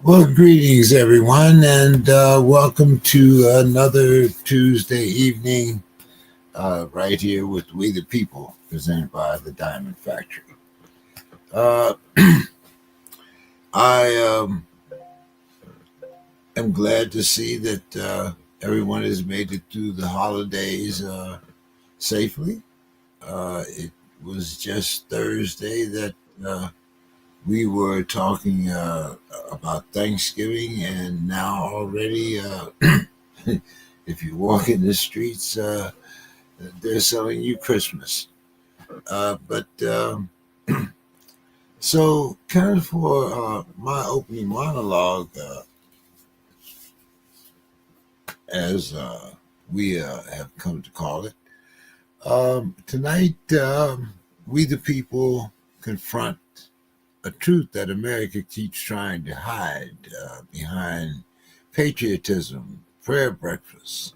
Well, greetings, everyone, and welcome to another Tuesday evening right here with We the People, presented by the Diamond Factory. Uh, I am glad to see that everyone has made it through the holidays safely. It was just Thursday that we were talking about Thanksgiving, and now already, if you walk in the streets, they're selling you Christmas. But so, kind of for my opening monologue, as we have come to call it, tonight we the people confront a truth that America keeps trying to hide behind patriotism, prayer breakfasts,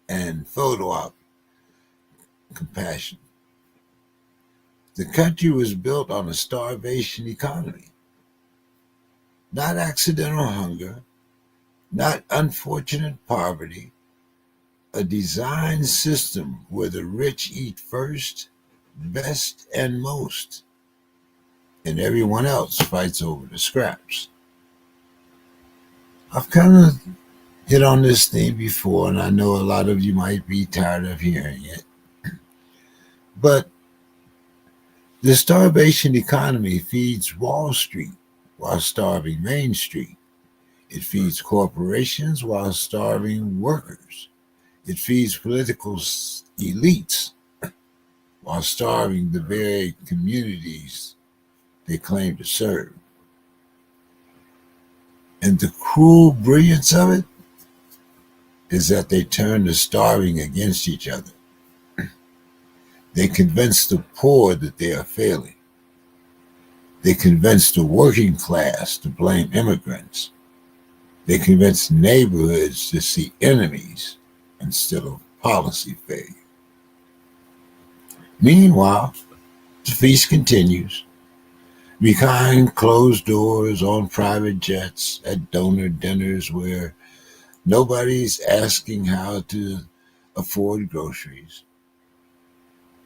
and photo op compassion. The country was built on a starvation economy, not accidental hunger, not unfortunate poverty, a design system where the rich eat first, best, and most, and everyone else fights over the scraps. I've kind of hit on this theme before, and I know a lot of you might be tired of hearing it, but the starvation economy feeds Wall Street while starving Main Street. It feeds corporations while starving workers. It feeds political elites while starving the very communities they claim to serve. And the cruel brilliance of it is that they turn the starving against each other. They convince the poor that they are failing. They convince the working class to blame immigrants. They convince neighborhoods to see enemies instead of policy failure. Meanwhile, the feast continues behind closed doors, on private jets, at donor dinners where nobody's asking how to afford groceries.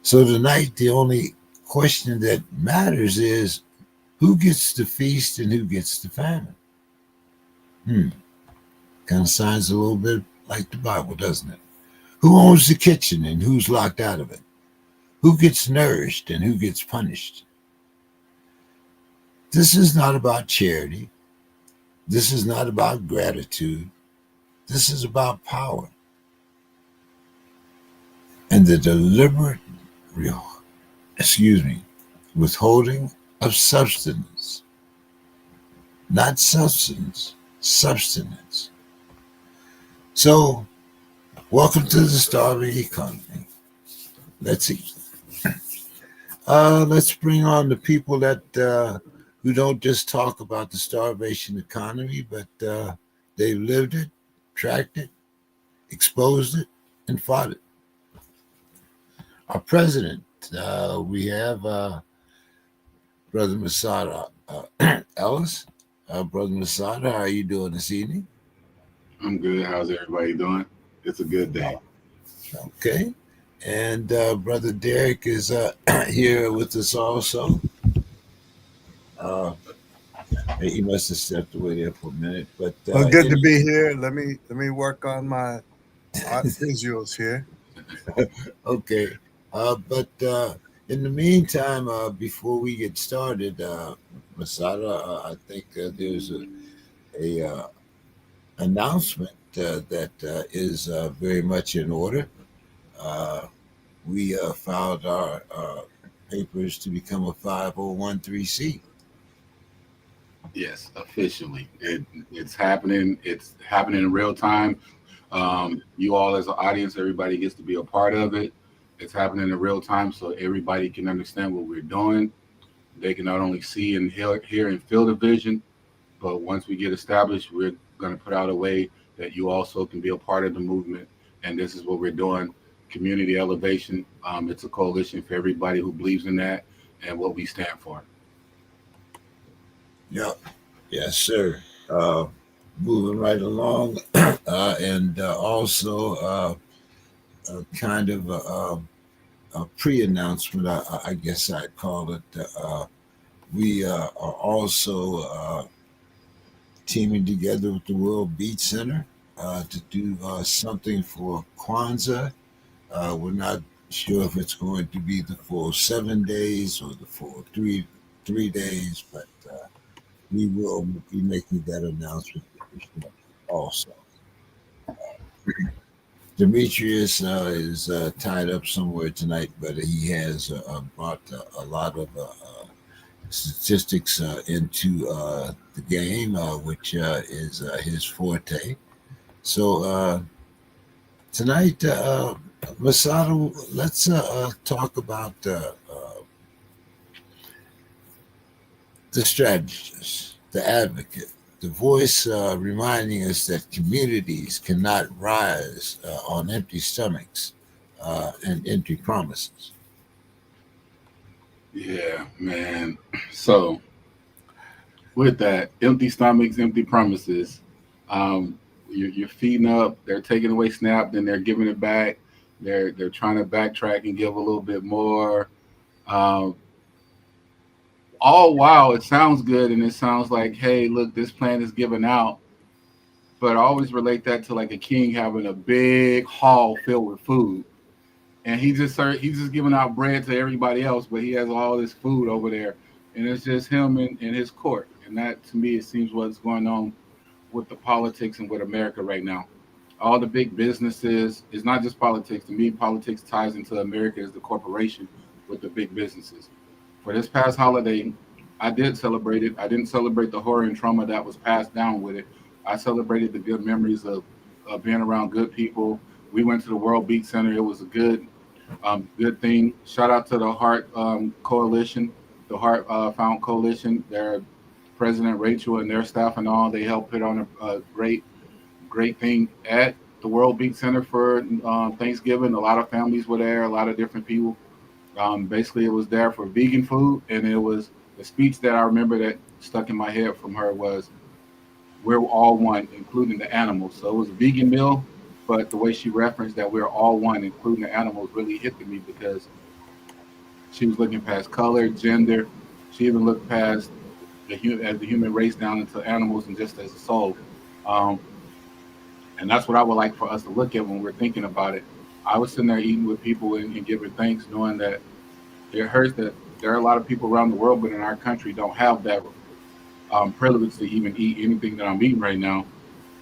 So tonight, the only question that matters is who gets the feast and who gets the famine? Kind of sounds a little bit like the Bible, doesn't it? Who owns the kitchen and who's locked out of it? Who gets nourished and who gets punished? This is not about charity. This is not about gratitude. This is about power and the deliberate, withholding of substance, not substance, substance. So, welcome to the starving economy. Let's eat. Let's bring on the people that who don't just talk about the starvation economy, but they've lived it, tracked it, exposed it, and fought it. Our president, we have Brother Masada Ellis. Brother Masada, how are you doing this evening? I'm good. How's everybody doing? It's a good day. Okay. And Brother Derek is here with us also. He must have stepped away there for a minute. But well, good to be here. Let me work on my visuals here. Okay. But in the meantime, before we get started, Masada, I think there's a announcement that is very much in order. We filed our papers to become a 501(c). Yes, officially. It's happening. It's happening in real time. You all as an audience, everybody gets to be a part of it. It's happening in real time so everybody can understand what we're doing. They can not only see and hear and feel the vision, but once we get established, we're going to put out a way that you also can be a part of the movement. And this is what we're doing. Community elevation. It's a coalition for everybody who believes in that and what we stand for. Yep. Yes, sir. uh, moving right along, and also kind of a pre-announcement, I guess I'd call it. We are also teaming together with the World Beat Center to do something for Kwanzaa. We're not sure if it's going to be the full 7 days or the full three days, but we will be making that announcement also. Demetrius is tied up somewhere tonight, but he has brought a lot of statistics into the game, which is his forte. So tonight, Masato, let's talk about the strategist, the advocate, the voice reminding us that communities cannot rise on empty stomachs and empty promises. Yeah, man. So with that, empty stomachs, empty promises. You're feeding up. They're taking away SNAP, then they're giving it back. They're trying to backtrack and give a little bit more. Um, all while it sounds good and it sounds like, hey, look, this plan is given out. But I always relate that to like a king having a big hall filled with food, and he's just giving out bread to everybody else, but he has all this food over there, and it's just him and his court. And that to me, it seems what's going on with the politics and with America right now. All the big businesses, it's not just politics. To me, politics ties into America as the corporation with the big businesses. For this past holiday, I did celebrate it. I didn't celebrate the horror and trauma that was passed down with it. I celebrated the good memories of being around good people. We went to the World Beat Center. It was a good thing. Shout out to the Heart Coalition, the Heart Found Coalition. Their President Rachel and their staff and all, they helped put on a great thing at the World Beat Center for Thanksgiving. A lot of families were there, a lot of different people. Basically, it was there for vegan food, and it was the speech that I remember that stuck in my head from her was, "We're all one, including the animals." So it was a vegan meal, but the way she referenced that we're all one, including the animals, really hit me because she was looking past color, gender. She even looked past as the human race down into animals and just as a soul. Um, and that's what I would like for us to look at when we're thinking about it. I was sitting there eating with people and giving thanks, knowing that it hurts that there are a lot of people around the world, but in our country don't have that privilege to even eat anything that I'm eating right now.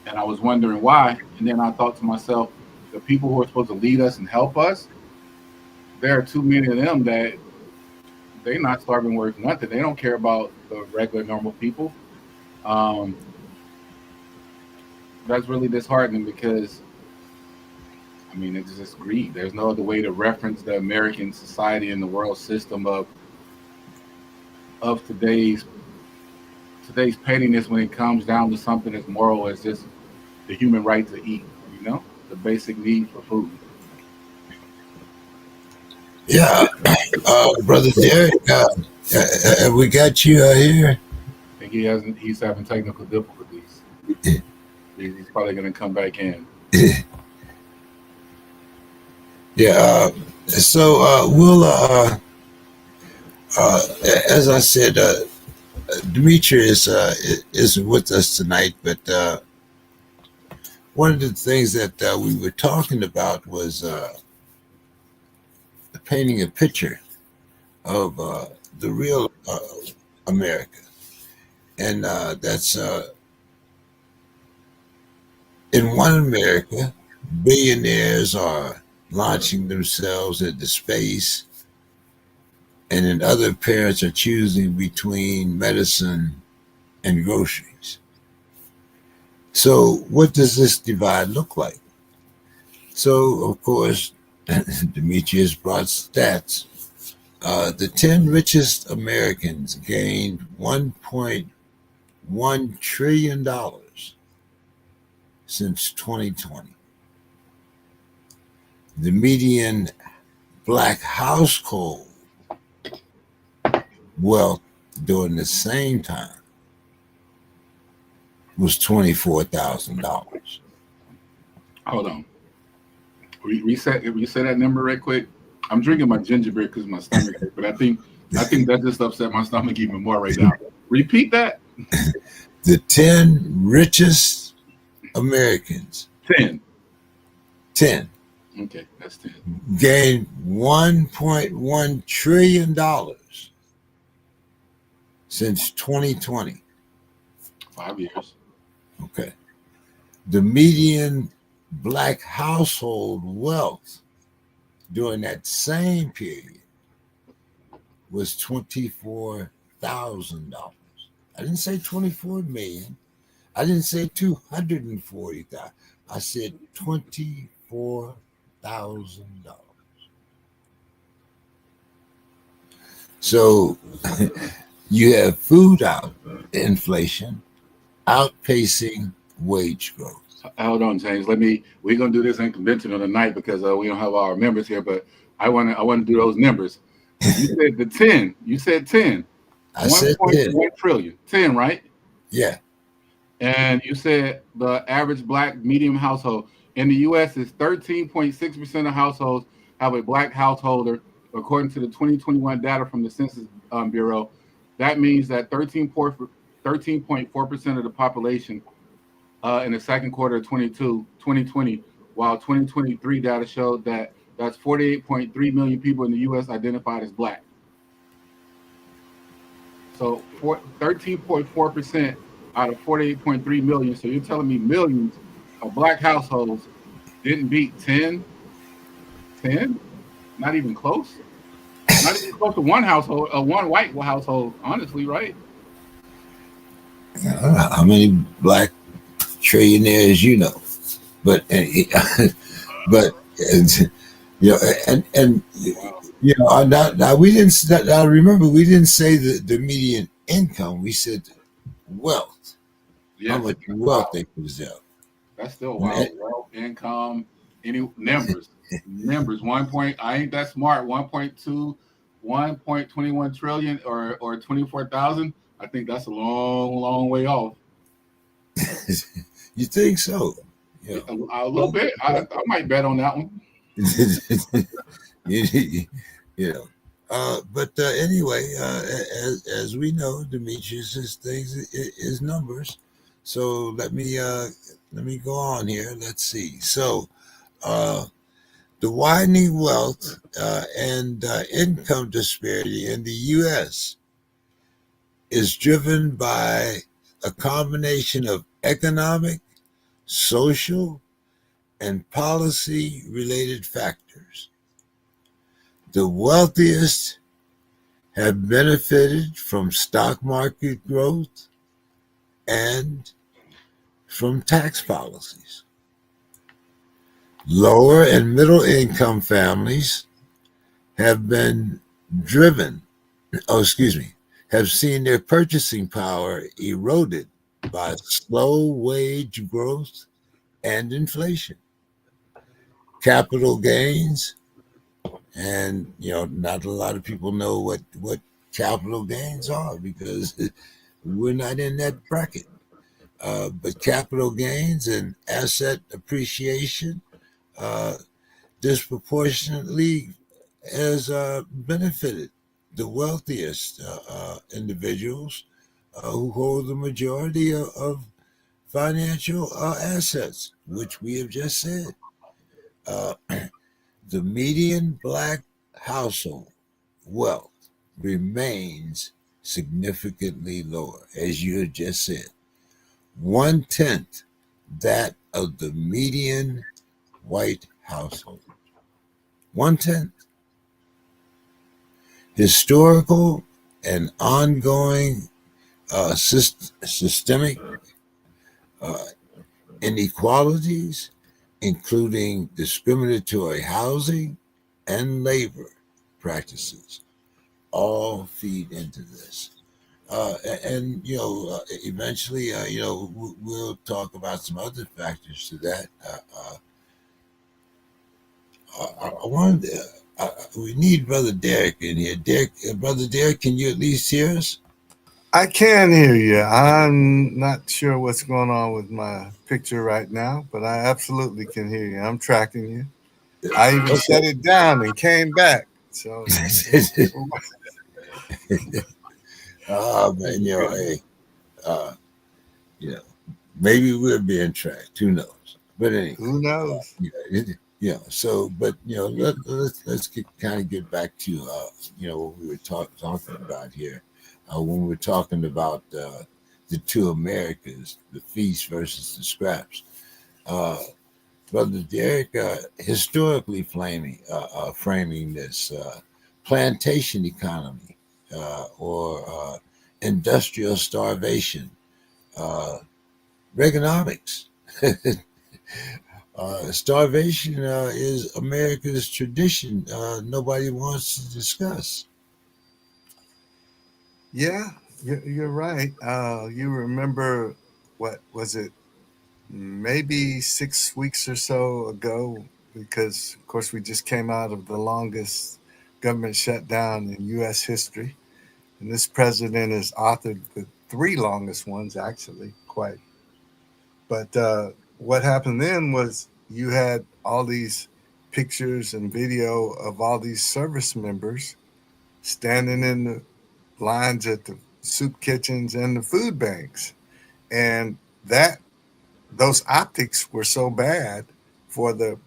And I was wondering why. And then I thought to myself, the people who are supposed to lead us and help us, there are too many of them that they're not starving worth nothing. They don't care about the regular normal people. Um, that's really disheartening because I mean it's just greed. There's no other way to reference the American society and the world system of today's pettiness when it comes down to something as moral as just the human right to eat. You know, the basic need for food. Yeah, brother Derek, we got you here. I think he's having technical difficulties. He's probably going to come back in. Yeah, so we'll, uh, as I said, Demetrius isn't with us tonight, but one of the things that we were talking about was painting a picture of the real America. And that's in one America, billionaires are launching themselves into space, and in other, parents are choosing between medicine and groceries. So, what does this divide look like? So, of course, Demetrius brought stats. The 10 richest Americans gained $1.1 trillion since 2020. The median black household wealth during the same time was $24,000. Hold on. Reset that number right quick. I'm drinking my ginger beer because my stomach hurt, but I think that just upset my stomach even more right now. Repeat that. The 10 richest Americans, 10. 10, Okay, that's 10. gained $1.1 trillion since 2020. 5 years. Okay. The median black household wealth during that same period was $24,000. I didn't say 24 million. I didn't say 240,000. I said $24,000. So you have food inflation outpacing wage growth. Hold on, James. We're gonna do this unconventional tonight because we don't have our members here, but I want to do those numbers. You said the 10. You said 10. I said 10. 1.1 trillion. 10, right? Yeah. And you said the average black medium household in the U.S. is 13.6% of households have a black householder, according to the 2021 data from the Census Bureau. That means that 13.4% of the population in the second quarter of 2020, while 2023 data showed that that's 48.3 million people in the U.S. identified as black. So 13.4% out of 48.3 million. So you're telling me millions of black households didn't beat 10? 10? Not even close? Not even close to one household, one white household, honestly, right? I don't know how many black trillionaires you know, but but and now we didn't. I remember we didn't say the median income. We said wealth. Yes. How much wealth they possess. That's still wild. Wealth, income, any numbers. Numbers. 1 point. I ain't that smart. 1.2, 1.21 trillion or 24,000. I think that's a long, long way off. You think so? Yeah. A little bit. I might bet on that one. But anyway, as we know, Demetrius' things is numbers. So let me go on here. Let's see. So the widening wealth and income disparity in the U.S. is driven by a combination of economic, social, and policy-related factors. The wealthiest have benefited from stock market growth and from tax policies. Lower and middle income families have been have seen their purchasing power eroded by slow wage growth and inflation. Capital gains, and not a lot of people know what capital gains are because we're not in that bracket. But capital gains and asset appreciation disproportionately has benefited the wealthiest individuals who hold the majority of financial assets, which we have just said. The median black household wealth remains significantly lower, as you had just said. 1/10 that of the median white household. 1/10. Historical and ongoing systemic inequalities, including discriminatory housing and labor practices, all feed into this. Eventually, we'll talk about some other factors to that. I wanted we need Brother Derek in here. Brother Derek, can you at least hear us? I can hear you. I'm not sure what's going on with my picture right now, but I absolutely can hear you. I'm tracking you. I even shut it down and came back. So Okay. Oh man, it's good. hey, uh, you know, maybe we'll be in track. Who knows? But anyway, Who knows? so but let's kind of get back to what we were talking about here when we're talking about the two Americas, the feast versus the scraps. Uh, Brother Derek, historically framing this plantation economy or industrial starvation, uh, Reaganomics. Starvation is America's tradition. Nobody wants to discuss. Yeah, you're right. You remember what was it? Maybe 6 weeks or so ago, because of course we just came out of the longest government shutdown in U.S. history, and this president has authored the three longest ones, actually, quite. But what happened then was you had all these pictures and video of all these service members standing in the lines at the soup kitchens and the food banks, and that those optics were so bad for the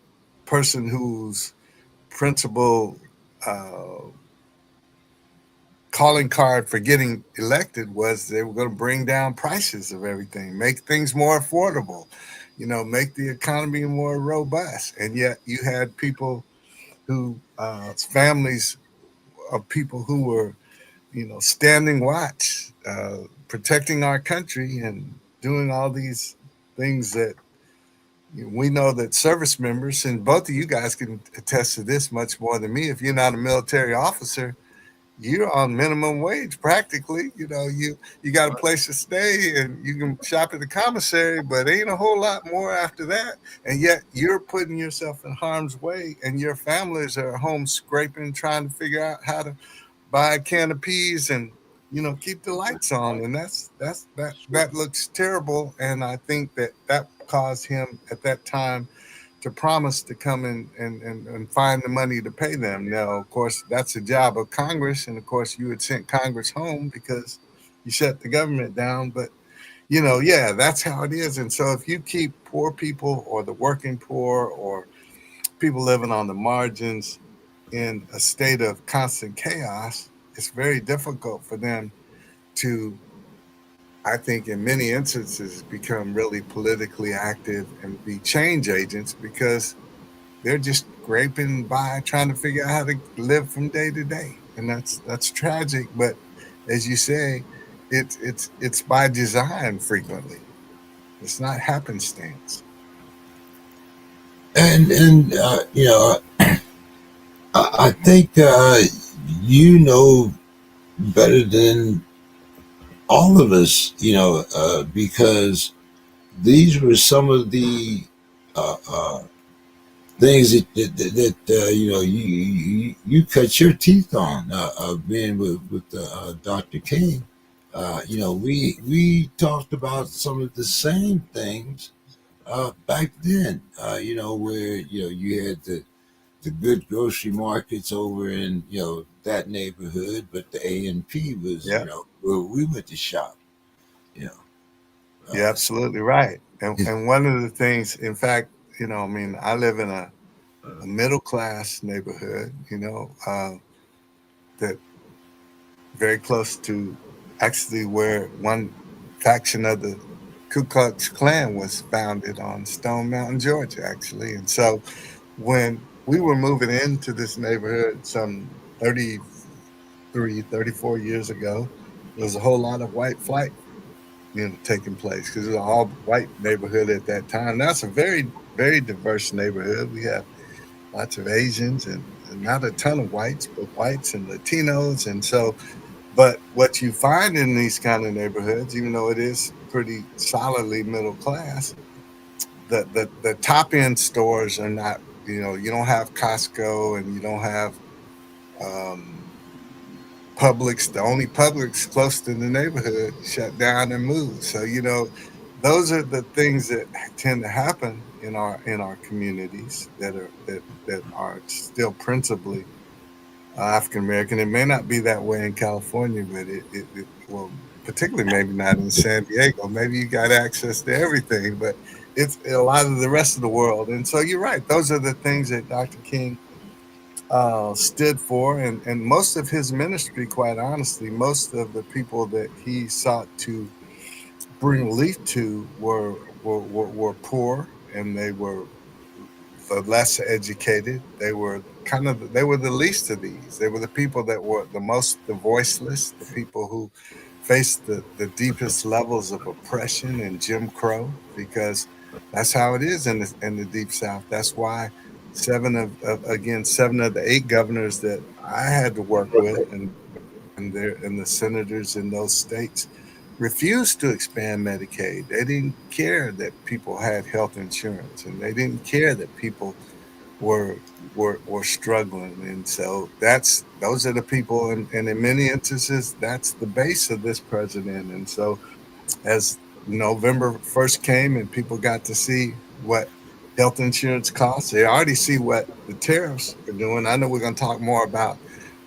person whose principal uh, calling card for getting elected was they were going to bring down prices of everything, make things more affordable, make the economy more robust. And yet you had people who, families of people who were, standing watch, protecting our country and doing all these things that we know that service members, and both of you guys can attest to this much more than me. If you're not a military officer, you're on minimum wage practically. You got a place to stay and you can shop at the commissary, but ain't a whole lot more after that. And yet you're putting yourself in harm's way, and your families are home scraping, trying to figure out how to buy a can of peas and keep the lights on. And that looks terrible. And I think that caused him at that time to promise to come in and find the money to pay them. Now, of course, that's the job of Congress. And of course, you had sent Congress home because you shut the government down. But, yeah, that's how it is. And so if you keep poor people or the working poor or people living on the margins in a state of constant chaos, it's very difficult for them to, I think, in many instances, become really politically active and be change agents because they're just scraping by, trying to figure out how to live from day to day, and that's tragic. But as you say, it's by design frequently. It's not happenstance. I think you know better than all of us, because these were some of the uh, uh, things that you cut your teeth on being with Dr. King. We talked about some of the same things back then. Where you had the good grocery markets over in that neighborhood, but the A and P was Yeah, where we went to shop. You know, you're so absolutely right. And one of the things, in fact, I mean, I live in a middle class neighborhood, that very close to actually where one faction of the Ku Klux Klan was founded on Stone Mountain, Georgia, actually. And so when we were moving into this neighborhood some 33, 34 years ago, there was a whole lot of white flight, taking place because it was an all white neighborhood at that time. That's a very, very diverse neighborhood. We have lots of Asians and not a ton of whites, but whites and Latinos. And so, but what you find in these kind of neighborhoods, even though it is pretty solidly middle class, the top end stores are not. You don't have Costco and you don't have um, Publix, the only Publix close to the neighborhood, shut down and moved. So those are the things that tend to happen in our communities that are still principally African American. It may not be that way in California, but it well, particularly maybe not in San Diego. Maybe you got access to everything, but it's a lot of the rest of the world. And so you're right; those are the things that Dr. King stood for, and most of his ministry, quite honestly, most of the people that he sought to bring relief to were poor, and they were the less educated. They were the least of these. They were the people that were the voiceless, the people who faced the deepest levels of oppression and Jim Crow, because that's how it is in the Deep South. That's why seven of the eight governors that I had to work with, and the senators in those states refused to expand Medicaid. They didn't care that people had health insurance, and they didn't care that people were were struggling. And so those are the people, and in many instances, that's the base of this president. And so as November 1st came and people got to see what health insurance costs, they already see what the tariffs are doing. I know we're going to talk more about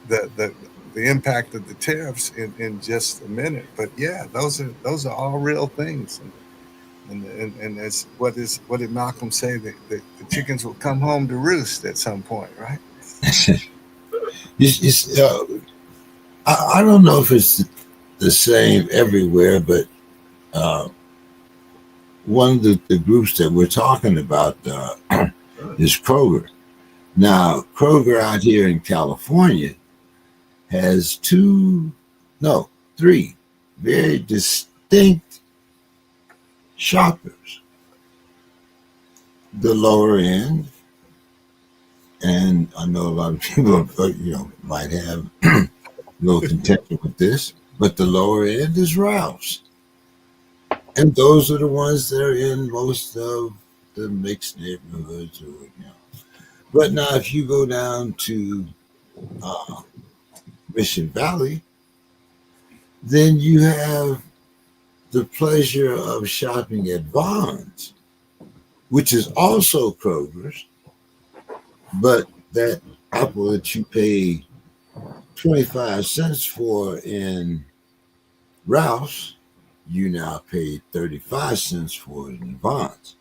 the the the impact of the tariffs in just a minute, but yeah, those are all real things. And it's what did Malcolm say, that the chickens will come home to roost at some point, right? It's, I don't know if it's the same everywhere, but uh, one of the groups that we're talking about is Kroger. Now, Kroger out here in California has no, three very distinct shoppers. The lower end, and I know a lot of people, might have a little contention with this, but the lower end is Ralph's. And those are the ones that are in most of the mixed neighborhoods. But now, if you go down to uh, Mission Valley, then you have the pleasure of shopping at Vons, which is also Kroger's, but that apple that you pay 25 cents for in Ralph's, you now pay 35 cents for it in Vons.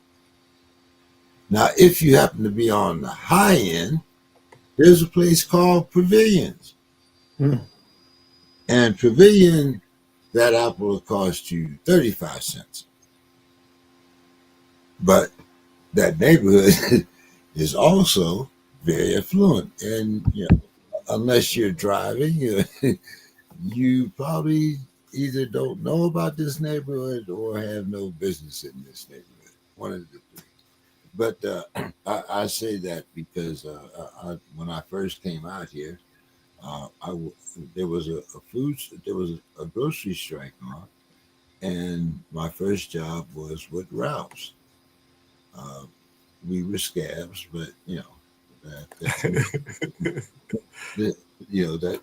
Now, if you happen to be on the high end, there's a place called Pavilions. Hmm. And Pavilion, that apple will cost you 35 cents. But that neighborhood is also very affluent. And, unless you're driving, you probably either don't know about this neighborhood or have no business in this neighborhood. One of the three. But I say that because when I first came out here, uh, I w- there was there was a grocery strike on, and my first job was with Ralph's. Uh, we were scabs, but that's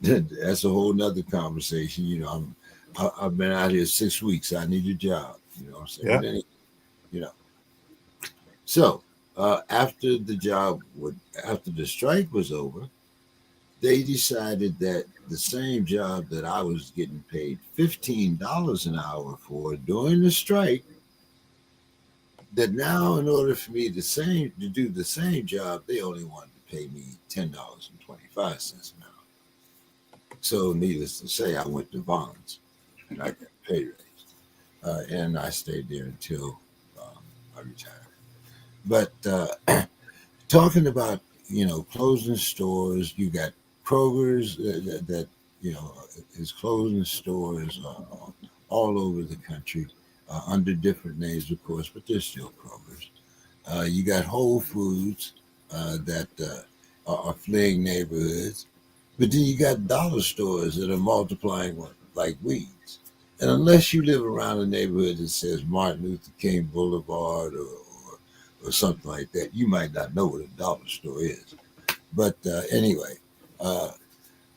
that, that's a whole nother conversation. I've been out here 6 weeks. I need a job. You know what I'm saying? Yeah. But you know, so after after the strike was over, they decided that the same job that I was getting paid $15 an hour for during the strike, that now in order for me to do the same job, they only wanted to pay me $10.25 an hour. So needless to say, I went to Vons and I got a pay raise, and I stayed there until I retired. But talking about closing stores, you got Kroger's that is closing stores all over the country under different names, of course, but they're still Kroger's. You got Whole Foods that are fleeing neighborhoods, but then you got dollar stores that are multiplying like weeds. And unless you live around a neighborhood that says Martin Luther King Boulevard or something like that, you might not know what a dollar store is. But anyway, uh,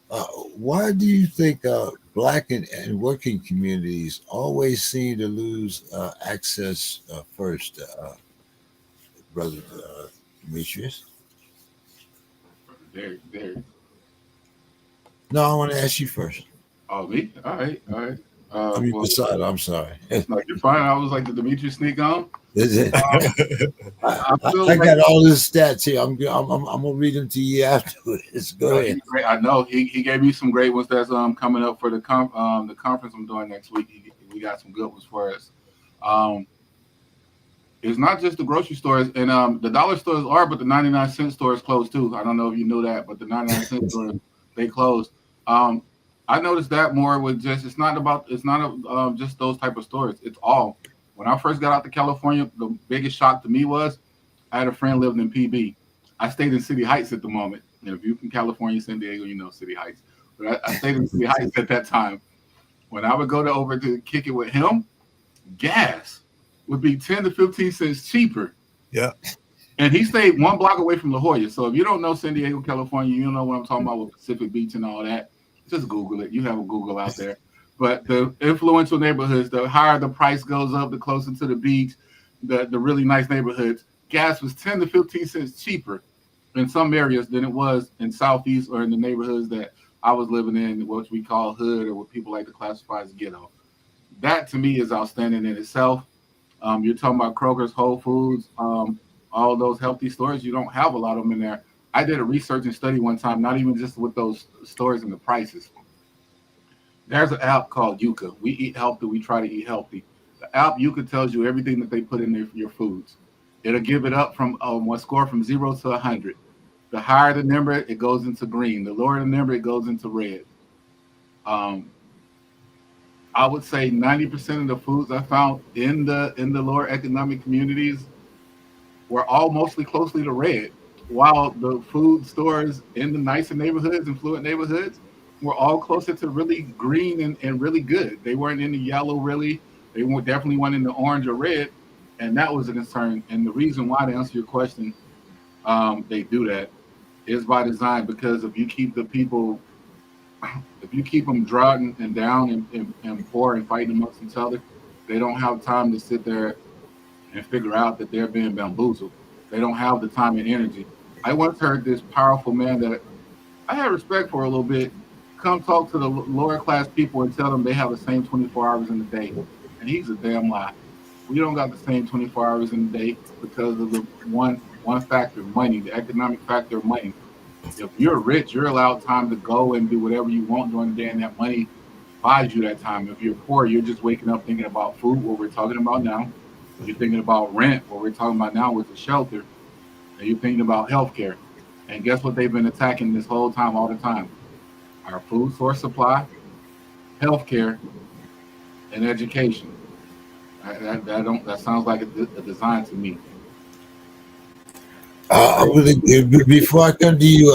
Why do you think black and working communities always seem to lose access first, brother Demetrius? There. No, I want to ask you first. Oh, me? All right, all right. I mean, Well, beside, I'm sorry. no, you're fine. I was like, did Demetrius sneak on? Is it? I feel I like got all his stats here. I'm gonna read them to you afterwards. Go ahead. he's great. I know he gave me some great ones that's coming up for the conference I'm doing next week. We got some good ones for us. Um, it's not just the grocery stores and the dollar stores are, but the 99-cent stores closed too. I don't know if you knew that, but the 99-cent stores they closed. Um, I noticed that more with just it's not just those type of stores. It's all. When I first got out to California, the biggest shock to me was I had a friend living in PB. I stayed in City Heights at the moment. And if you're from California, San Diego, you know City Heights. But I stayed in City Heights at that time. When I would go to over to kick it with him, gas would be 10 to 15 cents cheaper. Yeah. And he stayed 1 block away from La Jolla. So if you don't know San Diego, California, you don't know what I'm talking about with Pacific Beach and all that. Just Google it. You have a Google out there. But the influential neighborhoods, the higher the price goes up, the closer to the beach, the really nice neighborhoods, gas was 10 to 15 cents cheaper in some areas than it was in Southeast or in the neighborhoods that I was living in, what we call hood or what people like to classify as ghetto. That to me is outstanding in itself. You're talking about Kroger's, Whole Foods, all those healthy stores. You don't have a lot of them in there. I did a research and study one time, not even just with those stores and the prices. There's an app called Yuka. We eat healthy. We try to eat healthy. The app Yuka tells you everything that they put in there for your foods. It'll give it up from one score from 0 to 100. The higher the number, it goes into green. The lower the number, it goes into red. Um, I would say 90% of the foods I found in the lower economic communities were all mostly closely to red, while the food stores in the nicer neighborhoods, affluent neighborhoods, were all closer to really green and really good. They weren't in the yellow really. They weren't definitely weren't in the orange or red, and that was a concern. And the reason why, to answer your question, they do that is by design because if you keep them dry and down and poor and fighting amongst each other, they don't have time to sit there and figure out that they're being bamboozled. They don't have the time and energy. I once heard this powerful man that I had respect for a little bit come talk to the lower class people and tell them they have the same 24 hours in the day. And he's a damn lie. We don't got the same 24 hours in the day because of the one factor, money, the economic factor of money. If you're rich, you're allowed time to go and do whatever you want during the day, and that money buys you that time. If you're poor, you're just waking up thinking about food, what we're talking about now. You're thinking about rent, what we're talking about now with the shelter, and you're thinking about healthcare. And guess what they've been attacking this whole time, all the time? Our food source supply, healthcare, and education. That sounds like a design to me. Before I come to you,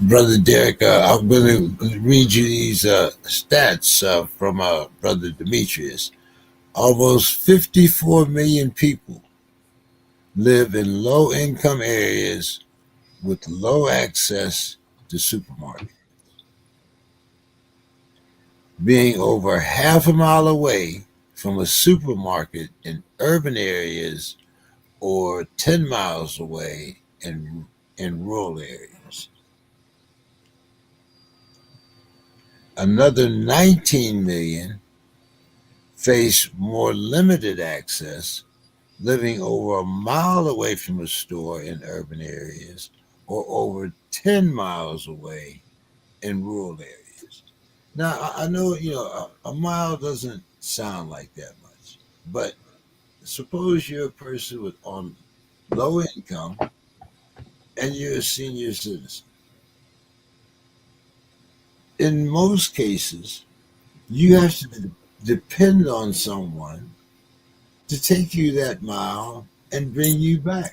brother Derek, I'm going to read you these stats from brother Demetrius. Almost 54 million people live in low-income areas with low access to supermarkets, being over half a mile away from a supermarket in urban areas or 10 miles away in rural areas. Another 19 million face more limited access, living over a mile away from a store in urban areas or over 10 miles away in rural areas. Now, I know, a mile doesn't sound like that much, but suppose you're a person with on low income and you're a senior citizen. In most cases, you have to depend on someone to take you that mile and bring you back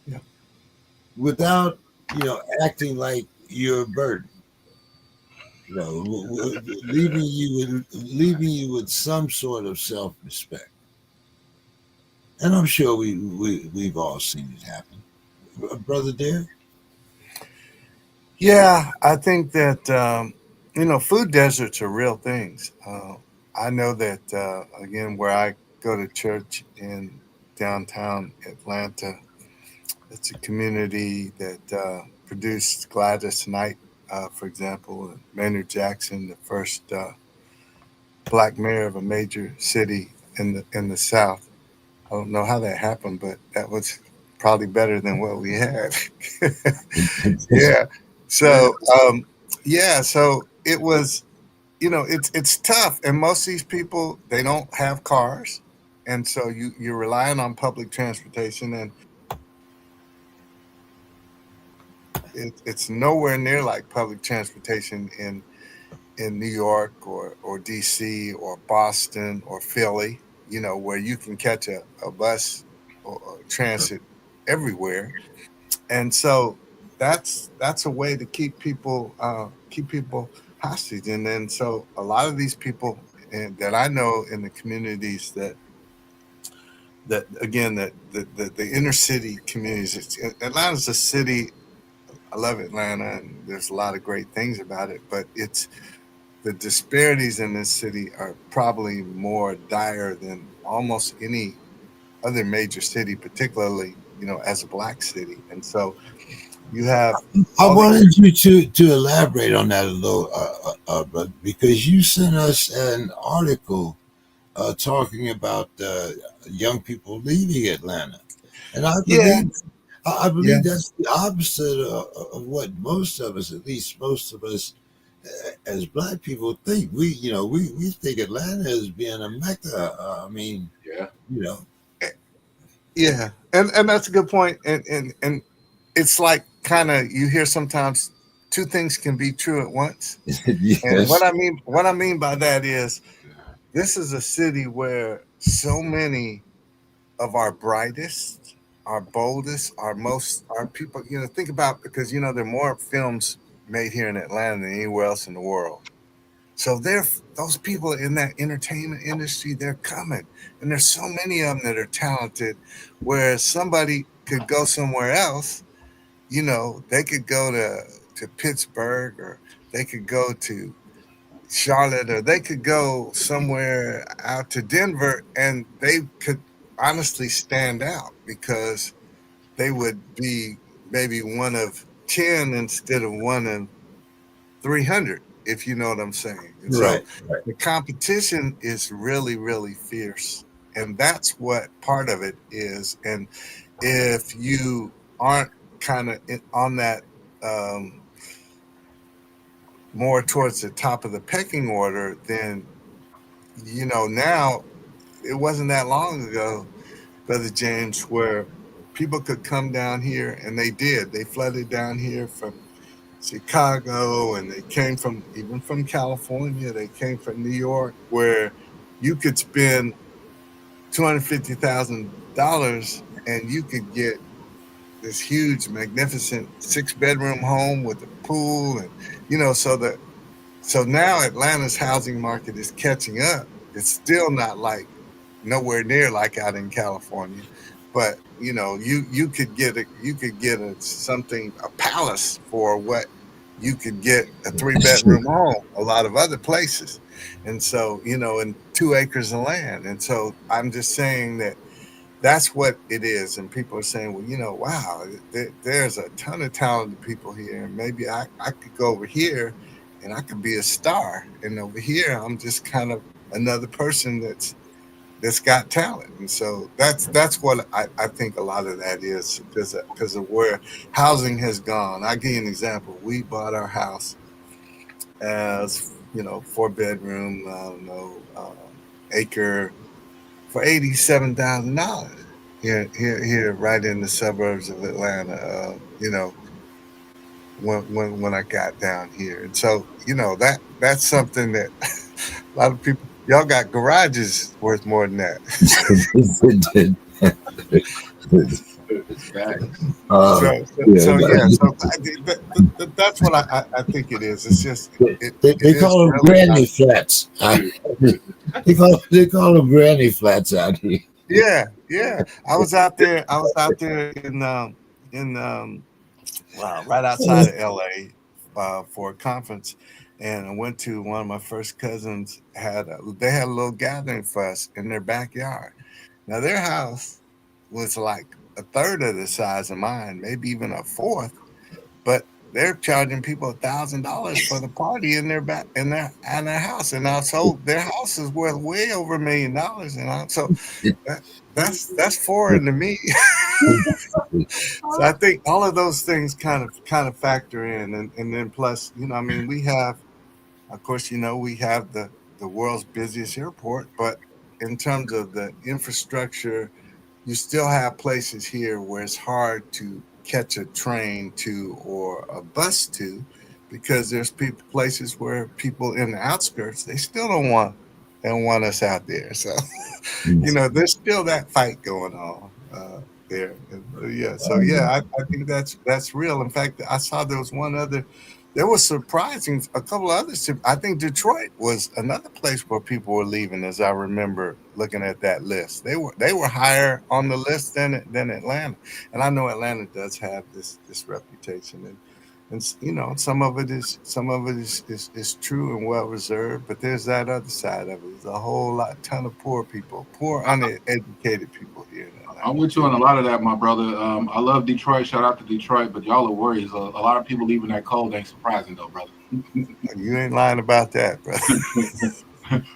Yeah. without, acting like you're a burden. Leaving you with some sort of self respect. And I'm sure we've all seen it happen. Brother Derek? Yeah, I think that food deserts are real things. I know that again, where I go to church in downtown Atlanta, it's a community that produced Gladys Knight, for example, and Maynard Jackson, the first black mayor of a major city in the South. I don't know how that happened, but that was probably better than what we had. Yeah. Yeah, So yeah, so it was, it's tough, and most of these people, they don't have cars, and so you're relying on public transportation, and it's nowhere near like public transportation in New York or DC or Boston or Philly, where you can catch a bus or transit everywhere. And so that's a way to keep people hostage. And then so a lot of these people that I know in the communities that again the inner city communities. Atlanta's a city. I love Atlanta, and there's a lot of great things about it, but it's the disparities in this city are probably more dire than almost any other major city, particularly as a black city. And so you have I all these. wanted you to elaborate on that a little, but because you sent us an article talking about young people leaving Atlanta, and Yeah, I yeah, believe that's the opposite of what most of us, at least most of us, as black people, think. We think Atlanta is being a mecca. I mean, yeah, you know, yeah, and that's a good point. And it's like kind of you hear sometimes two things can be true at once. And yes, what I mean by that is this is a city where so many of our brightest, our boldest, our people, think about, because there are more films made here in Atlanta than anywhere else in the world. So those people in that entertainment industry, they're coming, and there's so many of them that are talented. Where somebody could go somewhere else, they could go to Pittsburgh, or they could go to Charlotte, or they could go somewhere out to Denver, and they could honestly stand out because they would be maybe one of 10 instead of one of 300, if you know what I'm saying. And so right, right. the competition is really, really fierce. And that's what part of it is. And if you aren't kind of on that more towards the top of the pecking order, then, now it wasn't that long ago, Brother James, where people could come down here, and they did. They flooded down here from Chicago, and they came from even from California. They came from New York, where you could spend $250,000 and you could get this huge, magnificent 6-bedroom home with a pool, and so now Atlanta's housing market is catching up. It's still not like nowhere near like out in California, but you could get a palace for what you could get a three That's true. bedroom home a lot of other places, and so and 2 acres of land. And so I'm just saying that that's what it is. And people are saying, well, wow, there's a ton of talented people here, and maybe I could go over here and I could be a star, and over here I'm just kind of another person that's got talent. And so that's what I think a lot of that is, because of where housing has gone. I'll give you an example. We bought our house as 4 bedroom, I don't know, acre for $87,000 here right in the suburbs of Atlanta. When I got down here, and so that's something that a lot of people, y'all got garages worth more than that. facts. So Yeah, yeah, so that's what I think it is. It's just it they is call them really granny flats. They call them granny flats out here. yeah, yeah. I was out there. I was out there in wow, right outside of LA for a conference, and I went to one of my first cousins they had a little gathering for us in their backyard. Now their house was like a third of the size of mine, maybe even a fourth, but they're charging people $1,000 for the party in their back in their house, and also their house is worth way over $1 million, so that, that's foreign to me. So I think all of those things kind of factor in, and then plus, I mean, we have, of course, we have the world's busiest airport, but in terms of the infrastructure, you still have places here where it's hard to catch a train to or a bus to, because there's places where people in the outskirts, they don't want us out there. So there's still that fight going on there. And, yeah, so yeah, I think that's real. In fact, I saw there was one other. There was surprising a couple of others. I think Detroit was another place where people were leaving, as I remember looking at that list. They were higher on the list than Atlanta, and I know Atlanta does have this reputation, and some of it is true and well reserved, but there's that other side of it. There's a whole ton of poor people, poor uneducated people here in I'm Atlanta. with you on a lot of that, my brother. I love Detroit. Shout out to Detroit, but y'all are worried. A lot of people leaving that cold ain't surprising though, brother. You ain't lying about that, bro.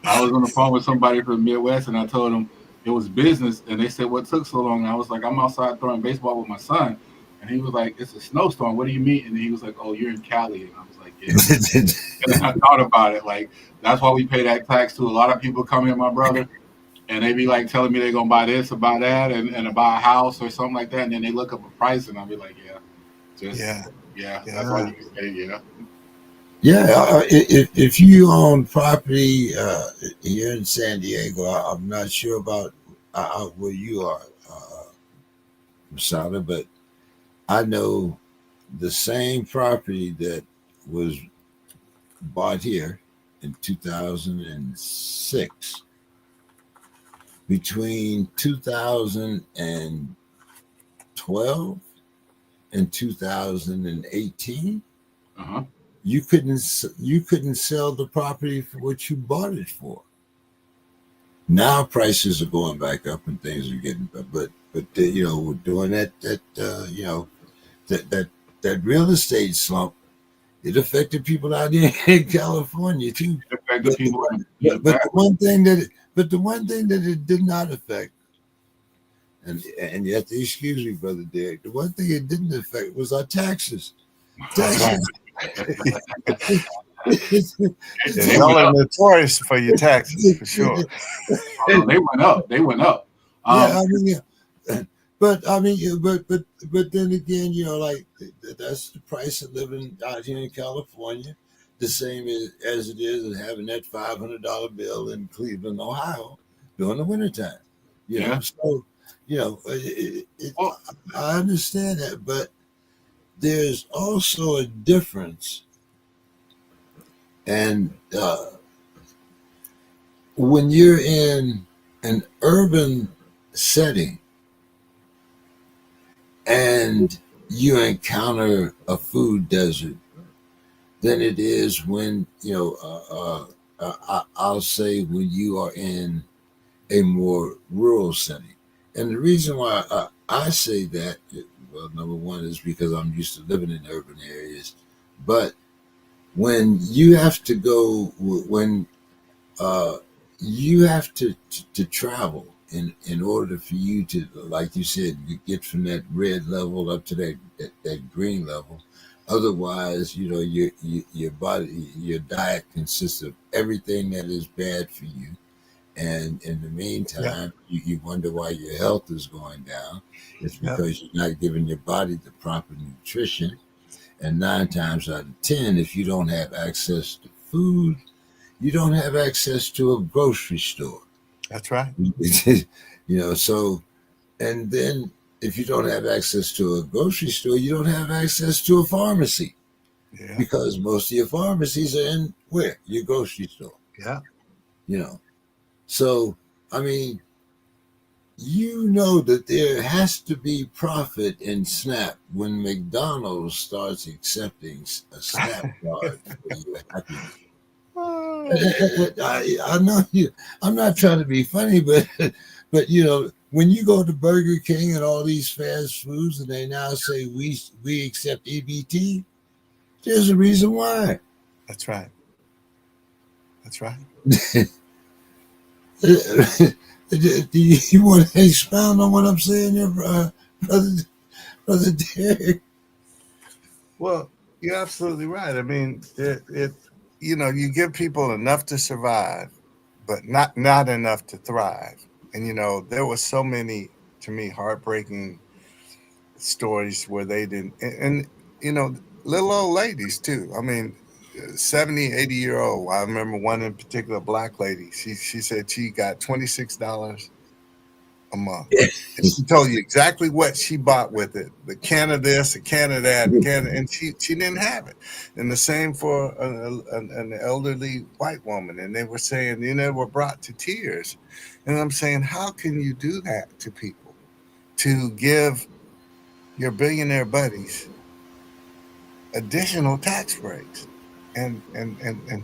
I was on the phone with somebody from the Midwest, and I told them it was business, and they said, "What took so long?" And I was like, "I'm outside throwing baseball with my son," and he was like, "It's a snowstorm. What do you mean?" And he was like, "Oh, you're in Cali," and I was like, "Yeah." And then I thought about it, like that's why we pay that tax too. A lot of people come here, my brother, and they be like telling me they're gonna buy this or buy that, and buy a house or something like that, and then they look up a price, and I'll be like, "Yeah, just Yeah, yeah." That's why yeah, you can say, "Yeah." Yeah, if you own property here in San Diego, I'm not sure about where you are, Masada, but I know the same property that was bought here in 2006, between 2012 and 2018, Uh huh. you couldn't sell the property for what you bought it for. Now prices are going back up and things are getting, we're doing that real estate slump. It affected people out here in California too. It affected But the, people in the but past. the one thing that it did not affect, and you have to excuse me, brother Derek. The one thing it didn't affect was our taxes. right. Taxes. it's, Yeah, They y'all went are up. notorious for your taxes, for sure. Oh no, they went up. They went up. yeah, Um, I mean, yeah. But I mean, but then again, like that's the price of living out here in California, the same as it is as having that $500 bill in Cleveland, Ohio, during the wintertime. yeah. So Well, I understand that, but there's also a difference, and when you're in an urban setting and you encounter a food desert than it is when I'll say when you are in a more rural setting. And the reason why I say that, well, number one is because I'm used to living in urban areas, but when you have to go when uh, you have to travel in order for you to, like you said, you get from that red level up to that green level. Otherwise, your body, your diet consists of everything that is bad for you, and in the Yeah, meantime you wonder why your health is going down. It's yeah, because you're not giving your body the proper nutrition, and 9 times out of 10, if you don't have access to food, you don't have access to a grocery store. that's right. So, and then if you don't have access to a grocery store, you don't have access to a pharmacy, Yeah, because most of your pharmacies are in where? Your grocery store, yeah, you know. So, I mean, You know that there has to be profit in SNAP when McDonald's starts accepting a SNAP card for your Happy Meal. Oh, I know you. I'm not trying to be funny, but you know when you go to Burger King and all these fast foods, and they now say we accept EBT, there's a reason why. that's right. That's right. Do you want to expound on what I'm saying, there, brother, brother Derek? Well, you're absolutely right. I mean, you give people enough to survive, but not enough to thrive. And there were so many, to me, heartbreaking stories where they didn't, and little old ladies too. I mean, 70, 80-year old. I remember one in particular, black lady. She said she got $26 a month. And she told you exactly what she bought with it: the can of this, a can of that, and she didn't have it. And the same for an elderly white woman. And they were saying, were brought to tears. And I'm saying, how can you do that to people? To give your billionaire buddies additional tax breaks and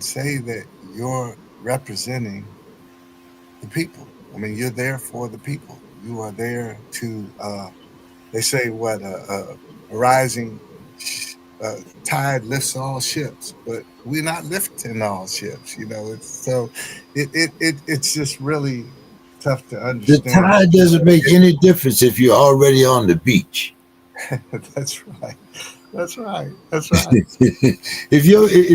say that you're representing the people. I mean, you're there for the people. You are there to they say what a rising tide lifts all ships, but we're not lifting all ships. It's just really tough to The understand. tide doesn't make any difference if you're already on the beach. That's right. That's right. That's right. If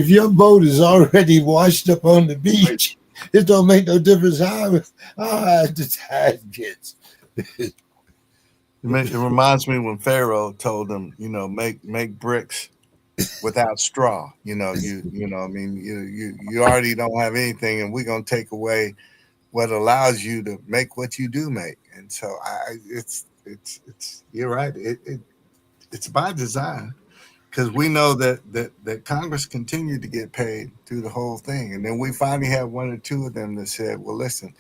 your boat is already washed up on the beach, it don't make no difference how high the tide gets. It reminds me when Pharaoh told them, make bricks without straw. I mean, you already don't have anything, and we're gonna take away what allows you to make what you do make. And so it's you're right. It's by design, because we know that Congress continued to get paid through the whole thing, and then we finally had one or two of them that said, "Well, listen,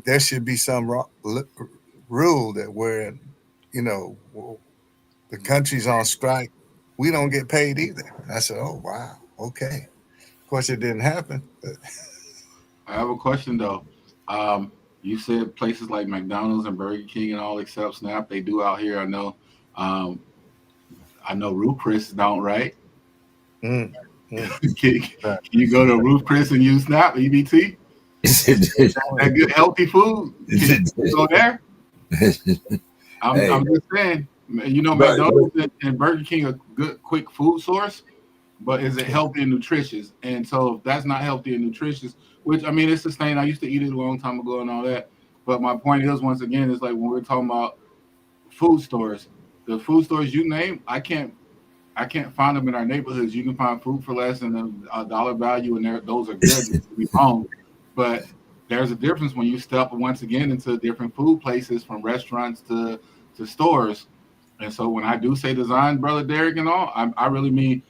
there should be some rule that where, you know, the country's on strike, we don't get paid either." I said, "Oh wow, okay." Of course, it didn't happen. But I have a question though. You said places like McDonald's and Burger King and all accept Snap. They do out here. I know. Um, I know Ruth Chris don't, right? mm, mm, can, right. can you go to Ruth Chris and use Snap EBT? That good healthy food. Can you go there? Hey, I'm just saying. but McDonald's and Burger King are good quick food source, but is it healthy and nutritious? And so if that's not healthy and nutritious, which I mean it's sustained. I used to eat it a long time ago and all that. But my point is, once again, is like when we're talking about food stores, the food stores you name, I can't find them in our neighborhoods. You can find food for less than a dollar value, and those are good. We own, but there's a difference when you step once again into different food places, from restaurants to stores. And so when I do say design, brother Derek, and all, I really mean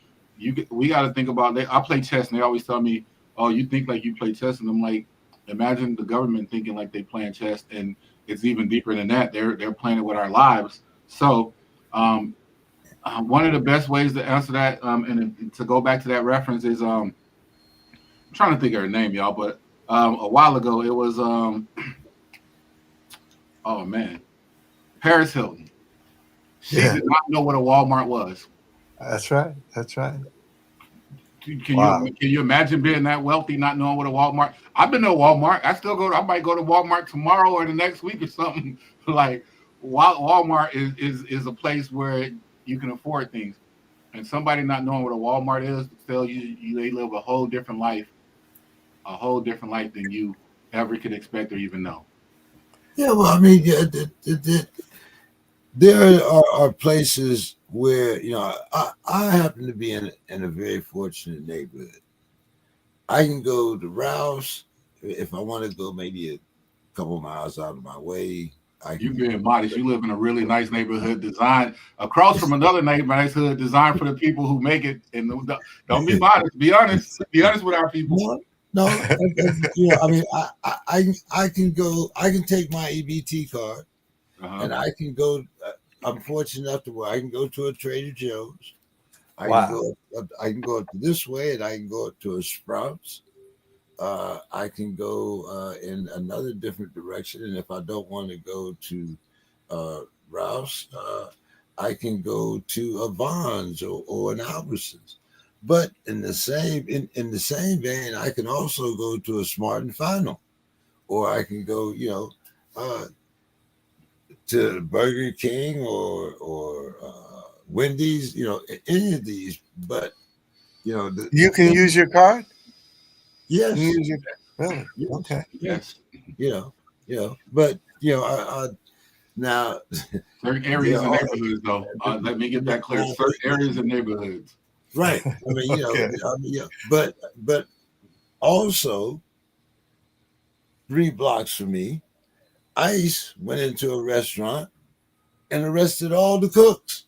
we got to think about that. I play chess, and they always tell me, "Oh, you think like you play chess," and I'm like, imagine the government thinking like they playing chess, and it's even deeper than that. They're playing it with our lives. So. One of the best ways to answer that, and to go back to that reference, is I'm trying to think of her name, y'all, but a while ago it was oh man, Paris Hilton. She Yeah, did not know what a Walmart was. that's right. That's right. Can Wow. you imagine being that wealthy, not knowing what a Walmart? I've been to Walmart. I still go. I might go to Walmart tomorrow or the next week or something. Like Walmart is a place where you can afford things, and somebody not knowing what a Walmart is tell you they live a whole different life than you ever could expect or even know. yeah, well, I mean, yeah, there are places where I happen to be in a very fortunate neighborhood. I can go to Ralph's if I want to go maybe a couple miles out of my way. I You can. being modest, you live in a really nice neighborhood designed across from another neighborhood designed for the people who make it. And don't be modest. Be honest. Be honest with our people. No, no, I mean, I can go. I can take my EBT card. and I can go. I'm fortunate enough to where I can go to a Trader Joe's. Wow. I can go up this way, and I can go up to a Sprouts. I can go in another different direction, and if I don't want to go to Ralph's, I can go to a Vons or an Albertsons. But in the same vein, I can also go to a Smart and Final, or I can go, uh, to Burger King or Wendy's, any of these. But You the can thing, use your card? You can yes, use your really? yes, Okay. Yes. but now Certain there areas and are neighborhoods, though. Let me get that clear. now, Certain areas and neighborhoods. right. I mean, Okay. but also 3 blocks from me, ICE went into a restaurant and arrested all the cooks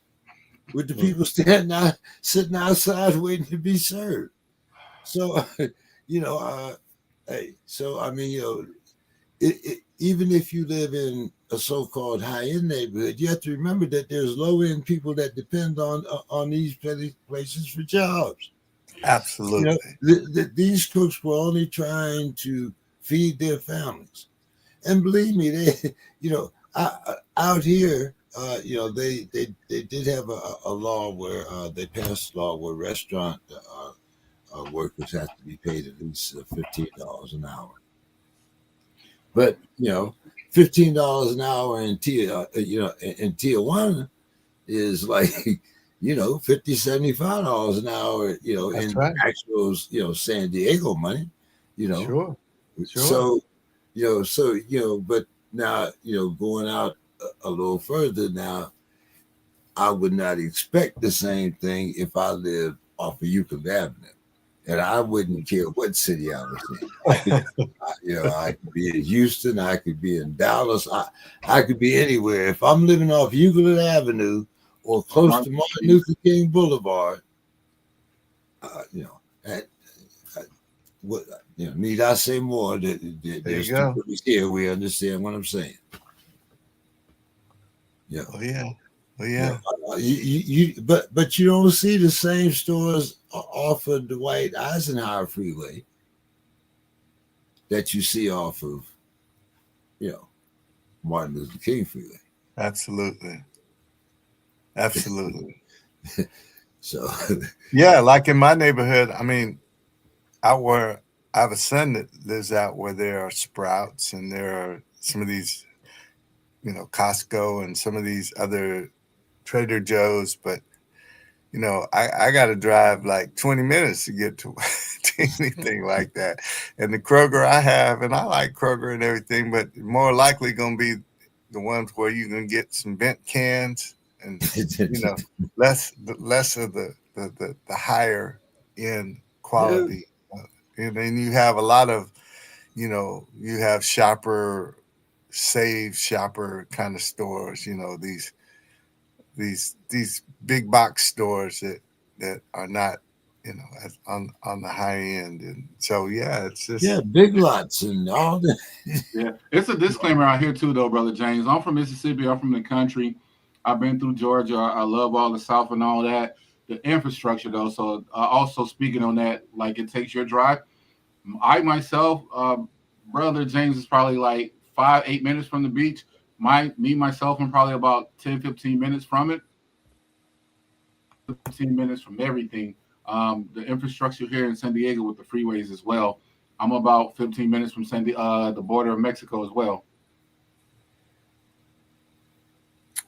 with the people standing out, sitting outside waiting to be served. So, hey, so I mean, even if you live in a so-called high-end neighborhood, you have to remember that there's low-end people that depend on these places for jobs. Absolutely. These cooks were only trying to feed their families, and believe me, they, out here, they did have a law where they passed a law where restaurant workers have to be paid at least $15 an hour. But $15 an hour in in Tijuana is like $50-$75 an hour, That's in right. actual San Diego money, Sure. so but now going out a little further now, I would not expect the same thing if I lived off of Euclid Avenue. And I wouldn't care what city I was in. I could be in Houston, I could be in Dallas, I could be anywhere. If I'm living off Euclid Avenue or close to Martin Luther King Boulevard, and, what need I say more? There's two police here. We understand what I'm saying. Yeah. Oh yeah. Oh yeah. But you don't see the same stores off of the Dwight Eisenhower Freeway that you see off of, Martin Luther King Freeway. Absolutely. Absolutely. So yeah, like in my neighborhood, I mean, I have a son that lives out where there are Sprouts and there are some of these, Costco and some of these other Trader Joe's, but I got to drive like 20 minutes to get to anything like that. And the Kroger I have, and I like Kroger and everything, but more likely going to be the ones where you can get some bent cans and less of the higher end quality. And then you have a lot of, you have shopper kind of stores, these big box stores that are not, on the high end. And so, yeah, it's just Big Lots and all that. Yeah, it's a disclaimer out here too, though, brother James. I'm from Mississippi. I'm from the country. I've been through Georgia. I love all the South and all that. The infrastructure, though. So, also speaking on that, like it takes your drive. I myself, brother James is probably like 5-8 minutes from the beach. Myself, I'm probably about 10-15 minutes from it. 15 minutes from everything. The infrastructure here in San Diego with the freeways as well. I'm about 15 minutes from the border of Mexico as well.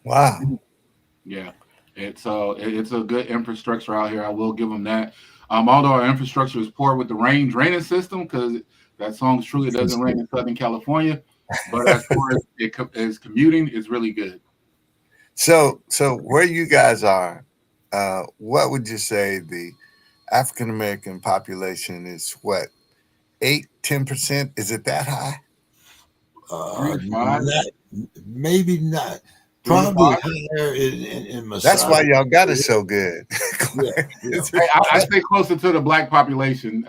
wow. Yeah, it's a good infrastructure out here. I will give them that. Although our infrastructure is poor with the draining system, because that song truly doesn't rain in Southern California. But as far as it is commuting, it's really good. So where you guys are, what would you say the African American population is? What, 8-10%? Is it that high? 3 to 5, maybe not. 3 to Probably 5. higher in Masada. That's why y'all got it so good. I stay closer to the black population.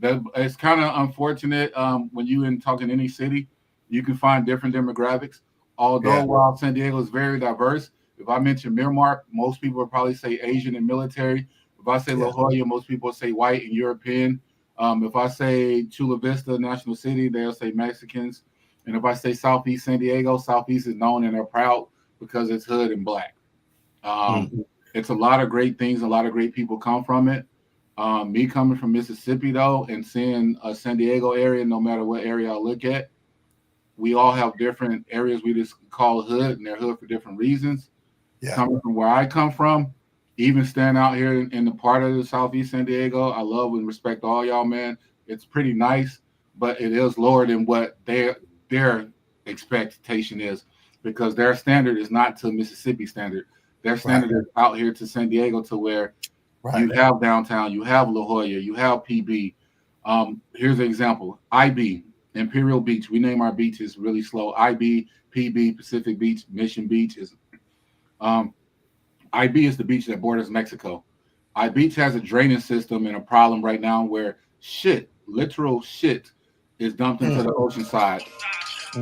It's kind of unfortunate when you in talking any city, you can find different demographics. Although while San Diego is very diverse, if I mention Miramar, most people would probably say Asian and military. If I say La Jolla, most people say white and European. If I say Chula Vista, National City, they'll say Mexicans. And if I say Southeast San Diego, Southeast is known and they're proud because it's hood and black. It's a lot of great things. A lot of great people come from it. Me coming from Mississippi, though, and seeing a San Diego area, no matter what area I look at, we all have different areas we just call hood, and they're hood for different reasons. Coming from where I come from, even staying out here in the part of the Southeast San Diego, I love and respect all y'all, man. It's pretty nice, but it is lower than what their expectation is, because their standard is not to Mississippi standard. Their standard is out here to San Diego, to where you have downtown, you have La Jolla, you have PB. Here's an example. IB, Imperial Beach. We name our beaches really slow. IB, PB, Pacific Beach, Mission Beach is IB is the beach that borders Mexico. I Beach has a drainage system and a problem right now where literal shit is dumped into the ocean side.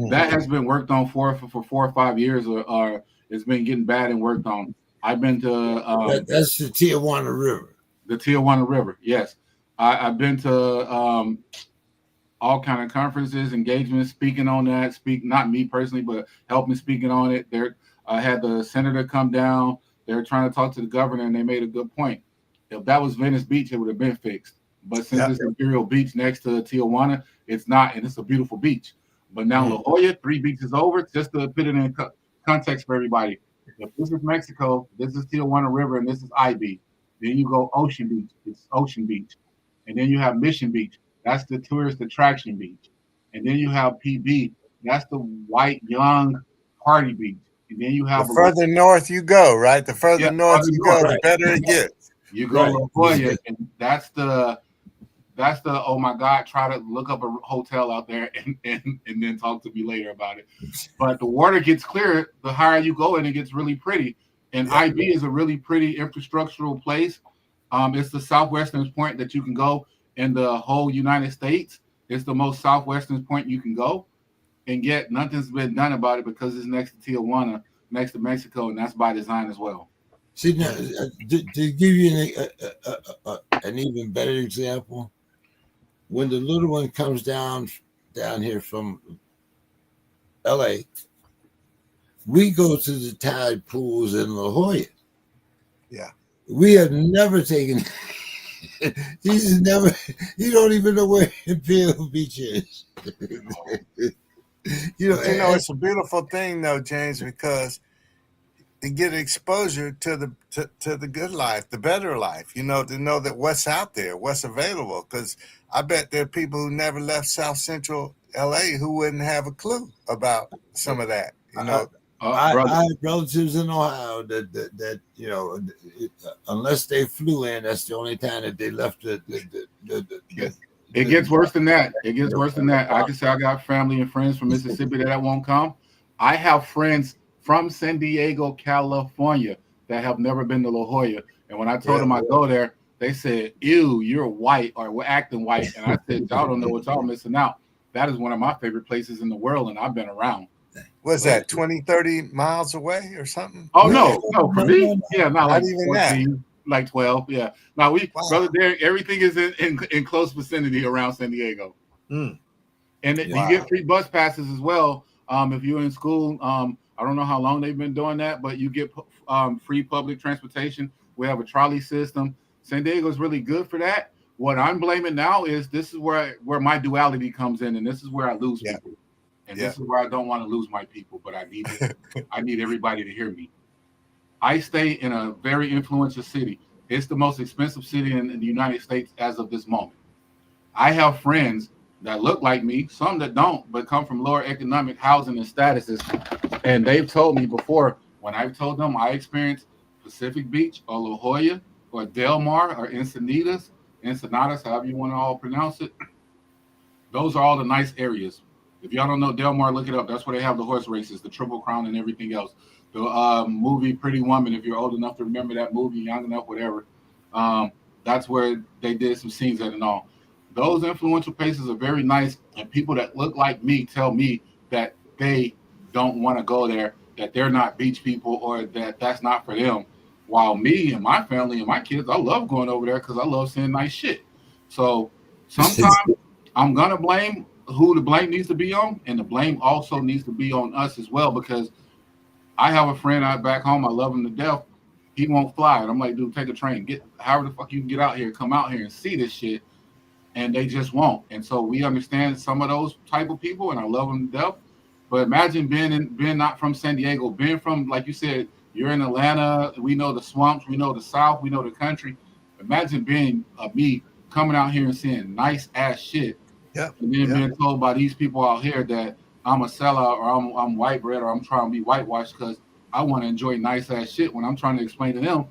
That has been worked on for 4 or 5 years, or it's been getting bad and worked on. I've been to that's the Tijuana River. The Tijuana River, yes. I've been to all kind of conferences, engagements, speaking on that. Not me personally, but helping speaking on it. I had the senator come down. They were trying to talk to the governor, and they made a good point. If that was Venice Beach, it would have been fixed. But since it's Imperial Beach next to Tijuana, it's not, and it's a beautiful beach. But now La Jolla, 3 beaches over, just to put it in context for everybody. If this is Mexico, this is Tijuana River, and this is IB. Then you go Ocean Beach, it's Ocean Beach. And then you have Mission Beach, that's the tourist attraction beach. And then you have PB, that's the white, young party beach. And then you have the further north you go, right? The further north you go, the better it gets. You go to La Jolla, and that's the oh my God, try to look up a hotel out there and then talk to me later about it. But the water gets clearer the higher you go, and it gets really pretty. And IB is a really pretty infrastructural place. It's the southwestern point that you can go in the whole United States. It's the most southwestern point you can go, and yet nothing's been done about it because it's next to Tijuana, next to Mexico, and that's by design as well. See, now, to give you an even better example, when the little one comes down here from LA, we go to the tide pools in La Jolla. Yeah. We have never taken he's never, you don't even know where Imperial Beach is. It's a beautiful thing though, James, because you get exposure to the good life, the better life, to know that what's out there, what's available. Because I bet there are people who never left South Central LA who wouldn't have a clue about some of that. I have relatives in Ohio that unless they flew in, that's the only time that they left It gets worse than that. It gets worse than that. I can say I got family and friends from Mississippi that won't come. I have friends from San Diego, California that have never been to La Jolla. And when I told them I go there, they said, ew, you're white, or we're acting white. And I said, y'all don't know what y'all missing out. That is one of my favorite places in the world, and I've been around. Was that 20, 30 miles away or something? Oh, no, for me? Yeah, not like even 14, that. like 12, yeah. Now, brother, there, everything is in close vicinity around San Diego. And you get free bus passes as well. If you're in school, I don't know how long they've been doing that, but you get free public transportation. We have a trolley system. San Diego is really good for that. What I'm blaming now is this is where my duality comes in, and this is where I lose people. And this is where I don't want to lose my people, but I need everybody to hear me. I stay in a very influential city. It's the most expensive city in the United States as of this moment. I have friends that look like me, some that don't, but come from lower economic housing and statuses. And they've told me before, when I've told them I experienced Pacific Beach or La Jolla or Del Mar or Encinitas, however you want to all pronounce it, those are all the nice areas. If y'all don't know Del Mar, look it up. That's where they have the horse races, the Triple Crown, and everything else. The movie Pretty Woman, if you're old enough to remember that movie, young enough, whatever, that's where they did some scenes at and all. Those influential places are very nice, and people that look like me tell me that they don't want to go there, that they're not beach people, or that that's not for them. While me and my family and my kids, I love going over there because I love seeing nice shit. So sometimes I'm gonna blame who the blame needs to be on, and the blame also needs to be on us as well, because I have a friend out back home. I love him to death. He won't fly, and I'm like, dude, take a train. Get however the fuck you can get out here, come out here and see this shit, and they just won't. And so we understand some of those type of people, and I love them to death. But imagine being not from San Diego, being from, like you said, you're in Atlanta. We know the swamps, we know the South, we know the country. Imagine being me coming out here and seeing nice ass shit, Yep. and then Yep. being told by these people out here that I'm a sellout, or I'm white bread, or I'm trying to be whitewashed because I want to enjoy nice ass shit, when I'm trying to explain to them,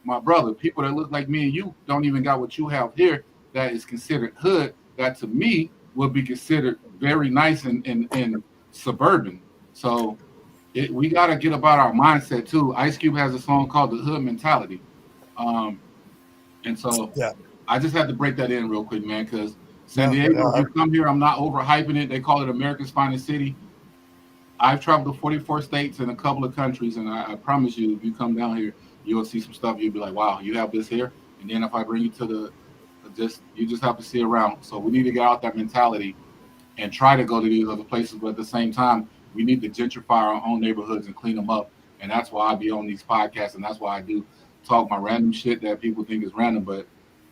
my brother, people that look like me and you don't even got what you have here, that is considered hood, that to me would be considered very nice and suburban. So we got to get about our mindset too. Ice Cube has a song called The Hood Mentality. Um, and so Yeah. I just had to break that in real quick, man, because San No, Diego, if no, you come here, I'm not overhyping it. They call it America's finest city. I've traveled to 44 states and a couple of countries, and I promise you, if you come down here, you'll see some stuff. You'll be like, wow, you have this here. And then if I bring you to the, just you just have to see around. So we need to get out that mentality and try to go to these other places, but at the same time, we need to gentrify our own neighborhoods and clean them up. And that's why I be on these podcasts, and that's why I do talk my random shit that people think is random, but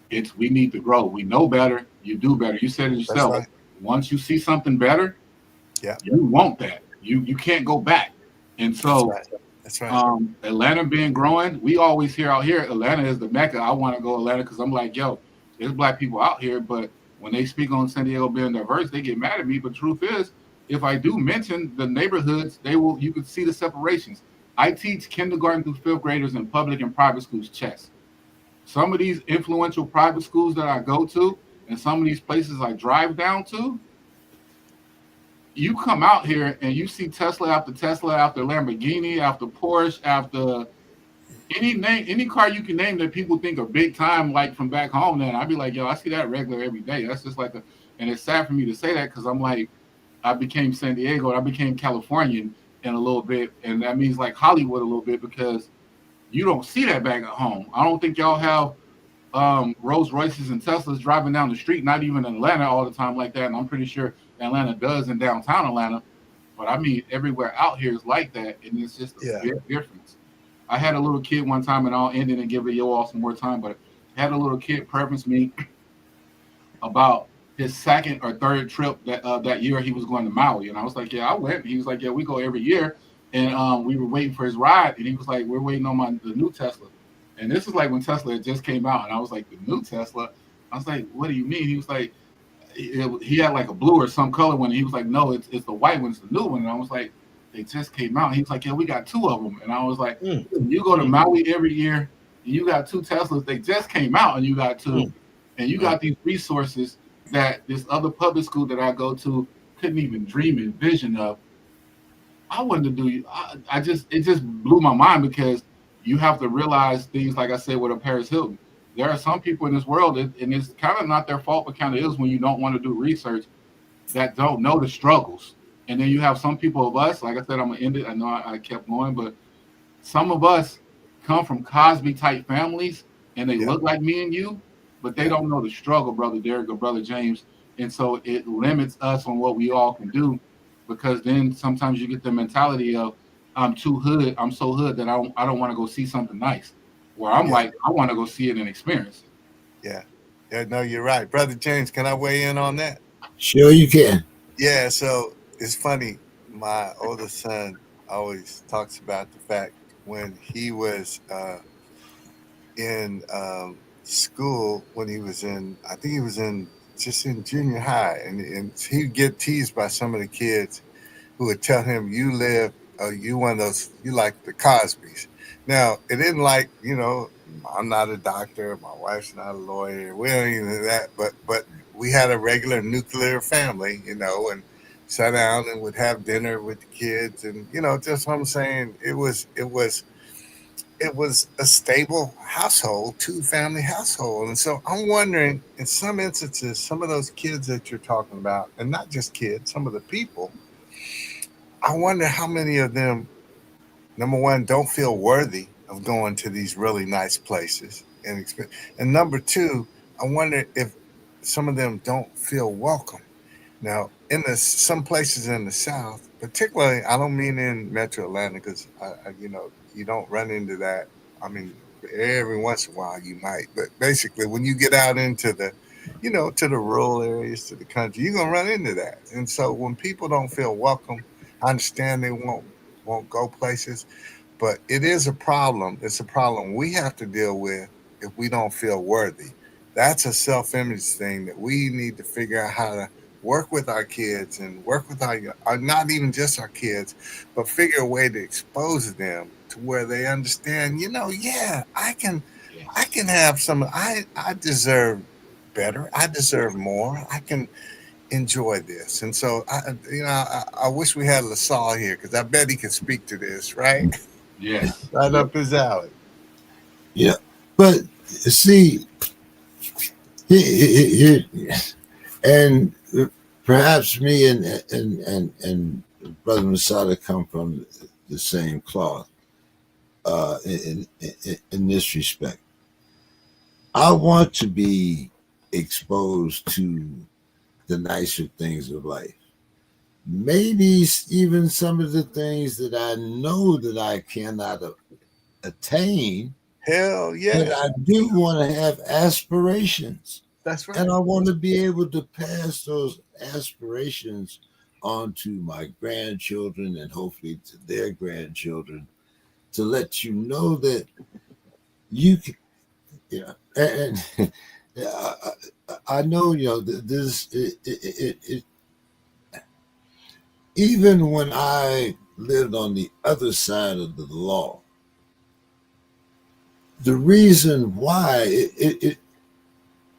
it's we need to grow. We know better. You do better. You said it that's yourself. right. Once you see something better, Yeah. you want that. You can't go back. And That's so right. That's right. Atlanta being growing, we always hear out here, Atlanta is the mecca. I want to go Atlanta because I'm like, yo, there's black people out here, but when they speak on San Diego being diverse, they get mad at me. But truth is, if I do mention the neighborhoods, they will. You can see the separations. I teach kindergarten through fifth graders in public and private schools chess. Some of these influential private schools that I go to, and some of these places I drive down to, you come out here and you see Tesla after Lamborghini after Porsche after any car you can name that people think are big time, like from back home. Then I'd be like, yo, I see that regular every day. That's just like a, and it's sad for me to say that because I'm like, I became San Diego and I became Californian in a little bit, and that means like Hollywood a little bit because you don't see that back at home. I don't think y'all have Rolls Royces and Teslas driving down the street, not even in Atlanta all the time like that. And I'm pretty sure Atlanta does in downtown Atlanta. But I mean, everywhere out here is like that, and it's just a Yeah. big difference. I had a little kid one time, and I'll end it and give yo all some more time. But I had a little kid preference me about his second or third trip that year he was going to Maui, and I was like, yeah, I went. He was like, yeah, we go every year, and we were waiting for his ride, and he was like, we're waiting on the new Tesla, and this is like when Tesla had just came out, and I was like, the new Tesla. I was like, what do you mean? He was like, he had like a blue or some color one. And he was like, no, it's the white one, it's the new one. And I was like, they just came out. He was like, yeah, we got two of them. And I was like, Mm, you go to mm, Maui every year, and you got two Teslas. They just came out, and you got two, mm, and you got these resources that this other public school that I go to couldn't even dream and vision of. I wanted to do. I just it just blew my mind because you have to realize things like I said with a Paris Hilton. There are some people in this world, and it's kind of not their fault, but kind of is when you don't want to do research that don't know the struggles. And then you have some people of us, like I said, I'm gonna end it. I know I kept going, but some of us come from Cosby type families, and they Yeah. look like me and you, but they Yeah. don't know the struggle, brother Derek or brother James, and so it limits us on what we all can do. Because then sometimes you get the mentality of I'm too hood, I'm so hood that I don't want to go see something nice. Where I'm Yeah. like I want to go see it and experience it. Yeah. Yeah. No, you're right. Brother James, can I weigh in on that? Sure, you can. Yeah. So it's funny. My oldest son always talks about the fact when he was in school, when he was in, I think he was in just in junior high, and he'd get teased by some of the kids who would tell him, "You live, you one of those, you like the Cosbys." Now, it isn't like, I'm not a doctor, my wife's not a lawyer, we don't even do that, but we had a regular nuclear family, and sat down and would have dinner with the kids, and just what I'm saying, it was a stable household, two family household. And so I'm wondering, in some instances, some of those kids that you're talking about, and not just kids, some of the people, I wonder how many of them, number one, don't feel worthy of going to these really nice places and number two, I wonder if some of them don't feel welcome. Now, in some places in the South, particularly, I don't mean in Metro Atlanta because you don't run into that. I mean, every once in a while you might, but basically, when you get out into to the rural areas, to the country, you're gonna run into that. And so, when people don't feel welcome, I understand they won't go places, but it is a problem. It's a problem we have to deal with if we don't feel worthy. That's a self-image thing that we need to figure out how to work with our kids and work with our not even just our kids, but figure a way to expose them to where they understand, yeah, I Yes. can have some I deserve better. I deserve more. I can enjoy this. And so I wish we had LaSalle here because I bet he could speak to this, right? Yes. Right Yes. up his alley. Yeah, but see, and perhaps me and Brother Masada come from the same cloth in this respect. I want to be exposed to the nicer things of life. Maybe even some of the things that I know that I cannot attain, Hell but yeah. I do want to have aspirations. That's And right. I want to be able to pass those aspirations on to my grandchildren and hopefully to their grandchildren to let you know that you can, yeah. And I know, this, even when I lived on the other side of the law, the reason why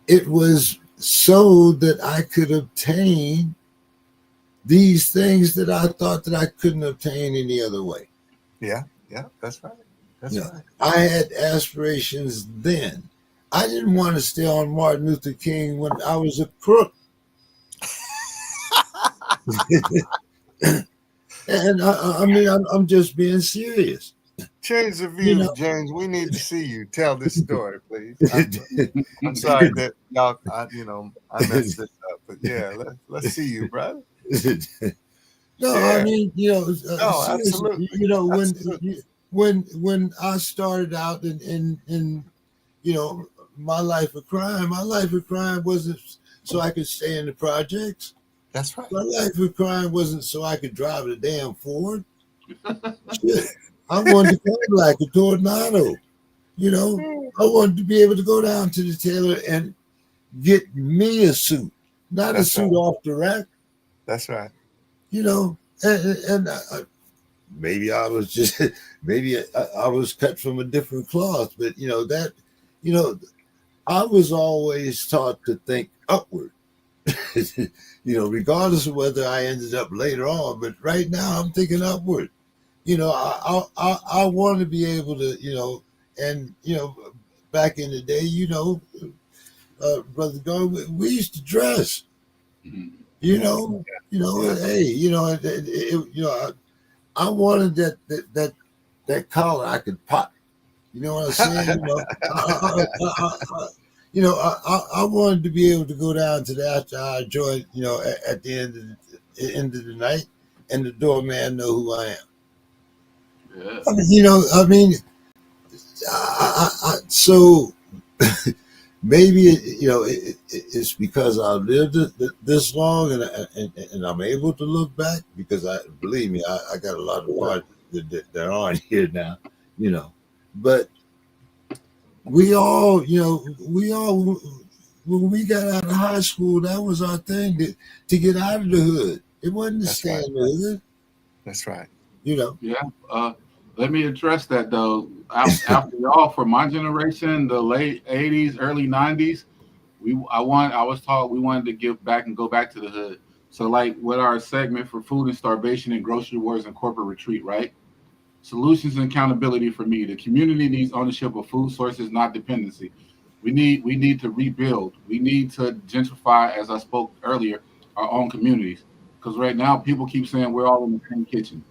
it was so that I could obtain these things that I thought that I couldn't obtain any other way. Yeah. Yeah. That's right. That's right. I had aspirations then. I didn't want to stay on Martin Luther King when I was a crook. And I mean, I'm just being serious. Change the You views, know, James. We need to see you tell this story, please. I'm sorry that y'all, I messed this up, but yeah, let's see you, brother. no, I Yeah. mean, No, seriously, absolutely. Absolutely. when I started out in you know my life of crime wasn't so I could stay in the projects. That's right. My life of crime wasn't so I could drive a damn Ford. Shit, I wanted to Cadillac a tornado. You know, I wanted to be able to go down to the tailor and get me a suit, not a That's suit right. off the rack. That's right. You know, and maybe I was just maybe I was cut from a different cloth, but you know, I was always taught to think upward. Regardless of whether I ended up later on, but right now I'm thinking upward. I want to be able to, and back in the day, Brother Gar, we used to dress, Mhm. Yeah. Yeah. hey, I wanted that collar I could pop. You know what I'm saying? I wanted to be able to go down to the after hour joint, at the end of the night, and the doorman know who I am. Yeah. I mean, so maybe it's because I've lived this long, and I'm able to look back because believe me, I got a lot of parts that aren't here now, you know, but we all when we got out of high school, that was our thing to get out of the hood. It wasn't to That's stay right. in the hood, That's right. you know. Yeah. Let me address that though. After y'all, for my generation, the late '80s, early '90s, I was taught we wanted to give back and go back to the hood. So like with our segment for food and starvation and grocery wars and corporate retreat, right? Solutions and accountability for me. The community needs ownership of food sources, not dependency. We need to rebuild. We need to gentrify, as I spoke earlier, our own communities. Because right now people keep saying we're all in the same kitchen,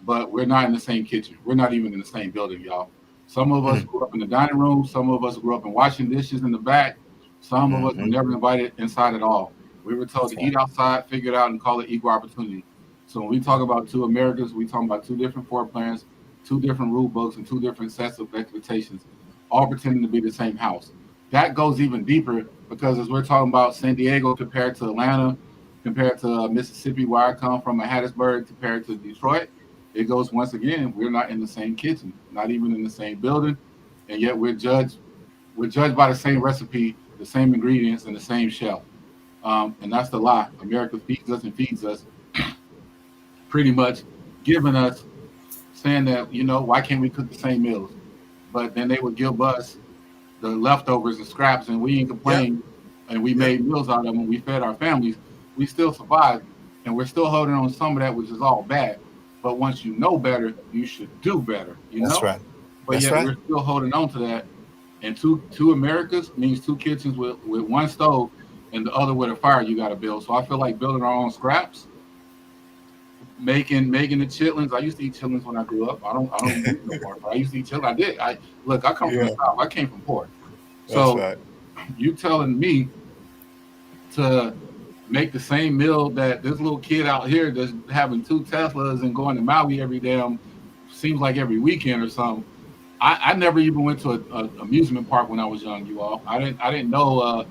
but we're not in the same kitchen. We're not even in the same building, y'all. Some of us Mm. grew up in the dining room. Some of us grew up in washing dishes in the back. Some of us were Mhm. never invited inside at all. We were told That's to right. eat outside, figure it out, and call it equal opportunity. So when we talk Yep. about two Americas, we talk about two different floor plans, two different rule books, and two different sets of expectations, all pretending to be the same house. That goes even deeper because as we're talking about San Diego compared to Atlanta, compared to Mississippi, where I come from, Hattiesburg, compared to Detroit, it goes once again. We're not in the same kitchen, not even in the same building, and yet we're judged by the same recipe, the same ingredients, and the same shelf. And that's the lie. America feeds us and feeds us, pretty much giving us saying that why can't we cook the same meals? But then they would give us the leftovers and scraps, and we ain't Yep. complain, and we Yep. made meals out of them. We fed our families. We still survived, and we're still holding on to some of that, which is all bad. But once you know better, you should do better. That's right. But That's yet right. we're still holding on to that. And two Americas means two kitchens with one stove and the other with a fire you got to build. So I feel like building our own scraps, making the chitlins. I used to eat chitlins when I grew up. I don't eat no more. But I used to eat chitlins. I did. I come from the Yeah. south. I came from poor. That's So right. you telling me to make the same meal that this little kid out here that's having two Teslas and going to Maui every damn seems like every weekend or something. I never even went to a amusement park when I was young, you all. I didn't know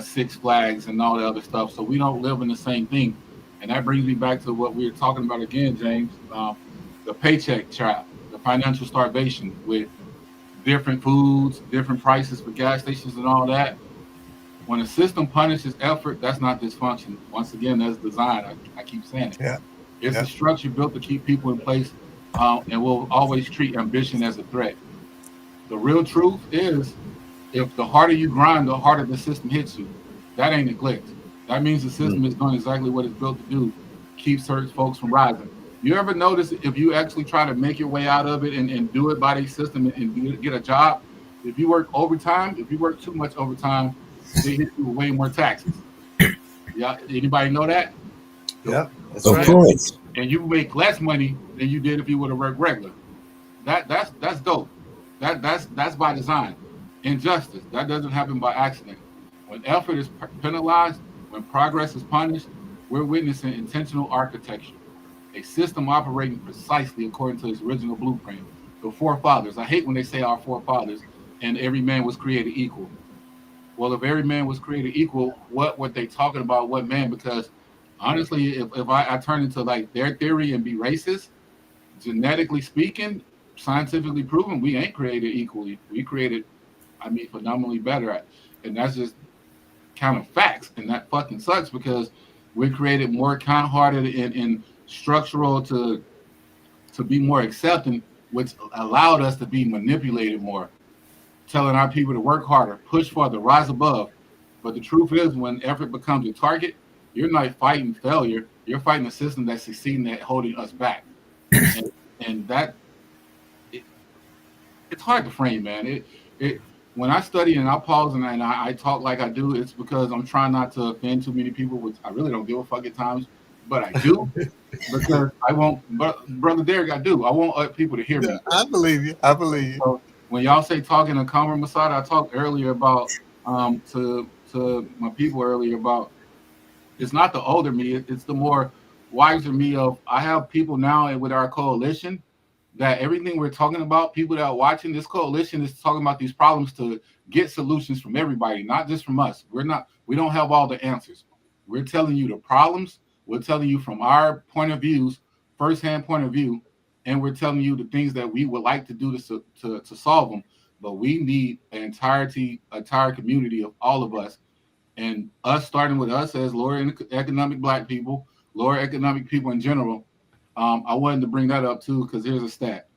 Six Flags and all the other stuff. So we don't live in the same thing, and that brings me back to what we were talking about again, James. The paycheck trap, the financial starvation with different foods, different prices for gas stations, and all that. When a system punishes effort, that's not dysfunction. Once again, that's design. I keep saying it. Yeah. It's a Yeah. structure built to keep people in place, and will always treat ambition as a threat. The real truth is, if the harder you grind, the harder the system hits you. That ain't neglect. That means the Mm. system is doing exactly what it's built to do, keep certain folks from rising. You ever notice if you actually try to make your way out of it and do it by the system and get a job, if you work overtime, if you work too much overtime, they hit you with way more taxes. Yeah, anybody know that? The- Yep. That's Of yeah, right. course. and you make less money than you did if you would have worked regular. That's dope. That's by design. Injustice that doesn't happen by accident. When effort is penalized, when progress is punished, we're witnessing intentional architecture, a system operating precisely according to its original blueprint. The forefathers. I hate when they say our forefathers and every man was created equal. Well, if every man was created equal, what were they talking about? What man? Because honestly, if I turn into like their theory and be racist, genetically speaking, scientifically proven, we ain't created equally. We created, I mean, phenomenally better. And that's just kind of facts. And that fucking sucks because we're created more kind hearted and structural to be more accepting, which allowed us to be manipulated more, telling our people to work harder, push further, rise above. But the truth is, when effort becomes a target, you're not fighting failure. You're fighting a system that's succeeding at holding us back. And, and that it, it's hard to frame, man. It when I study and I pause and I talk like I do, it's because I'm trying not to offend too many people, which I really don't give a fuck at times, but I do because I won't. But brother Derek, I do. I want people to hear Yeah, me. I believe you. I believe you. So when y'all say talking to Kamar Masada, I talked earlier about to my people earlier about it's not the older me, it's the more wiser me of I have people now with our coalition that everything we're talking about, people that are watching this coalition is talking about these problems to get solutions from everybody, not just from us. We don't have all the answers. We're telling you the problems, we're telling you from our point of views, firsthand point of view, and we're telling you the things that we would like to do to solve them. But we need an entire community of all of us and us starting with us as lower economic black people, lower economic people in general. I wanted to bring that up too because here's a stat.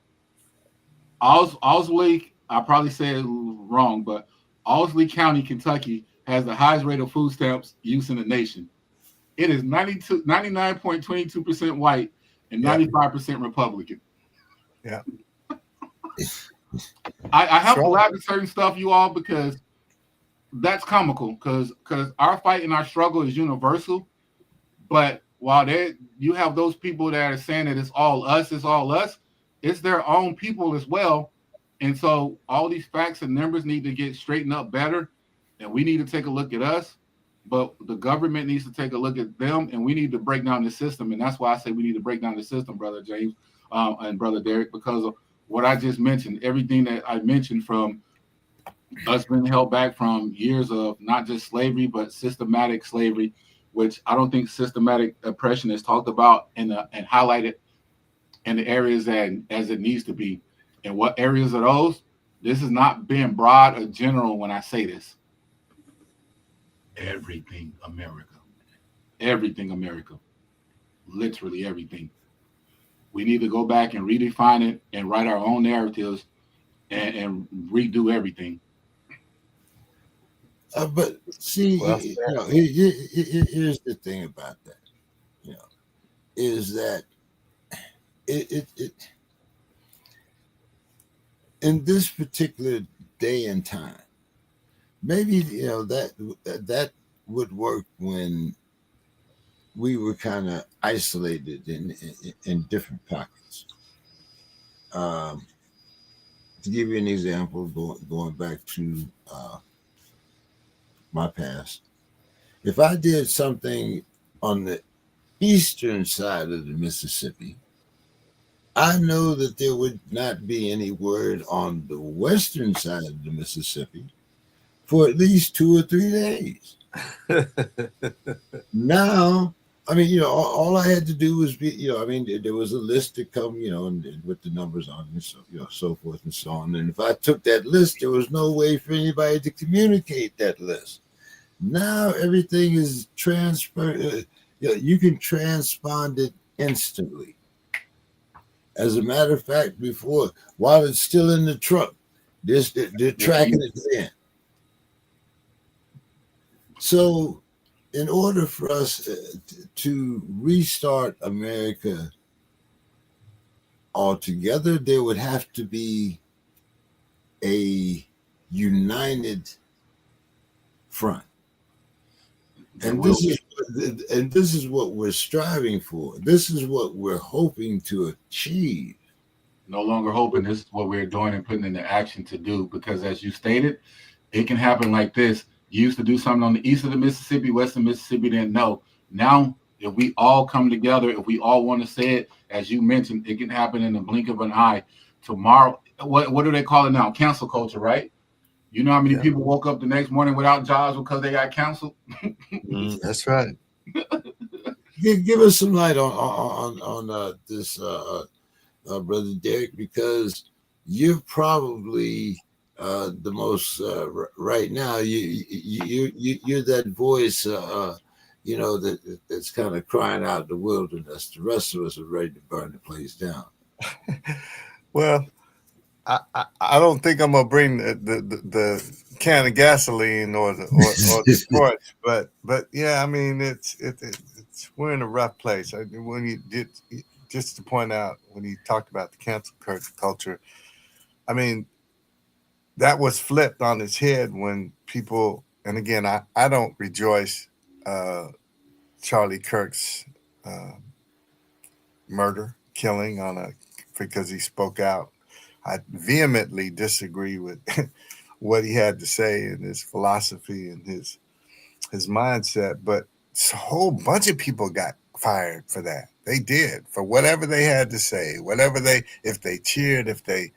Owsley, I probably said it wrong, but Owsley County, Kentucky has the highest rate of food stamps use in the nation. It is 99.22% white and Yeah. 95% Republican. Yeah. I have to Strong. laugh at certain stuff, you all, because that's comical because our fight and our struggle is universal. But while you have those people that are saying that it's all us, it's their own people as well. And so all these facts and numbers need to get straightened up better. And we need to take a look at us, but the government needs to take a look at them, and we need to break down the system. And that's why I say we need to break down the system, Brother James, and Brother Derek, because of what I just mentioned, everything that I mentioned, from us being held back from years of not just slavery, but systematic slavery, which I don't think systematic oppression is talked about and highlighted in the areas that as it needs to be. And what areas are those? This is not being broad or general when I say this. Everything America. Everything America. Literally everything. We need to go back and redefine it and write our own narratives and redo everything. But see, here's the thing about that. Is that it in this particular day and time, maybe that would work when we were kind of isolated in different pockets. To give you an example, going back to my past, if I did something on the eastern side of the Mississippi, I know that there would not be any word on the western side of the Mississippi for at least 2 or 3 days. Now, I mean, all I had to do was there was a list to come, and with the numbers on it, so, so forth and so on. And if I took that list, there was no way for anybody to communicate that list. Now everything is transferred. You can transpond it instantly. As a matter of fact, before, while it's still in the truck, they're tracking it in. So, in order for us to restart America altogether, there would have to be a united front. And this is what we're striving for. This is what we're hoping to achieve. No longer hoping. This is what we're doing and putting into action to do. Because as you stated, it can happen like this. You used to do something on the east of the Mississippi, western Mississippi, didn't know. Now, if we all come together, if we all want to say it, as you mentioned, it can happen in the blink of an eye. Tomorrow, what do they call it now? Cancel culture, right? You know how many people woke up the next morning without jobs because they got canceled? That's right. Give us some light on this, Brother Derek, because you're probably the most right now. You're that voice, that's kind of crying out in the wilderness. The rest of us are ready to burn the place down. Well, I don't think I'm gonna bring the can of gasoline or the torch, but yeah, I mean it's we're in a rough place. When you did, just to point out, when you talked about the cancel culture, I mean that was flipped on its head when people, and again I don't rejoice Charlie Kirk's killing because he spoke out. I vehemently disagree with what he had to say and his philosophy and his mindset, but a whole bunch of people got fired for that. They did, for whatever they had to say, if they cheered, if they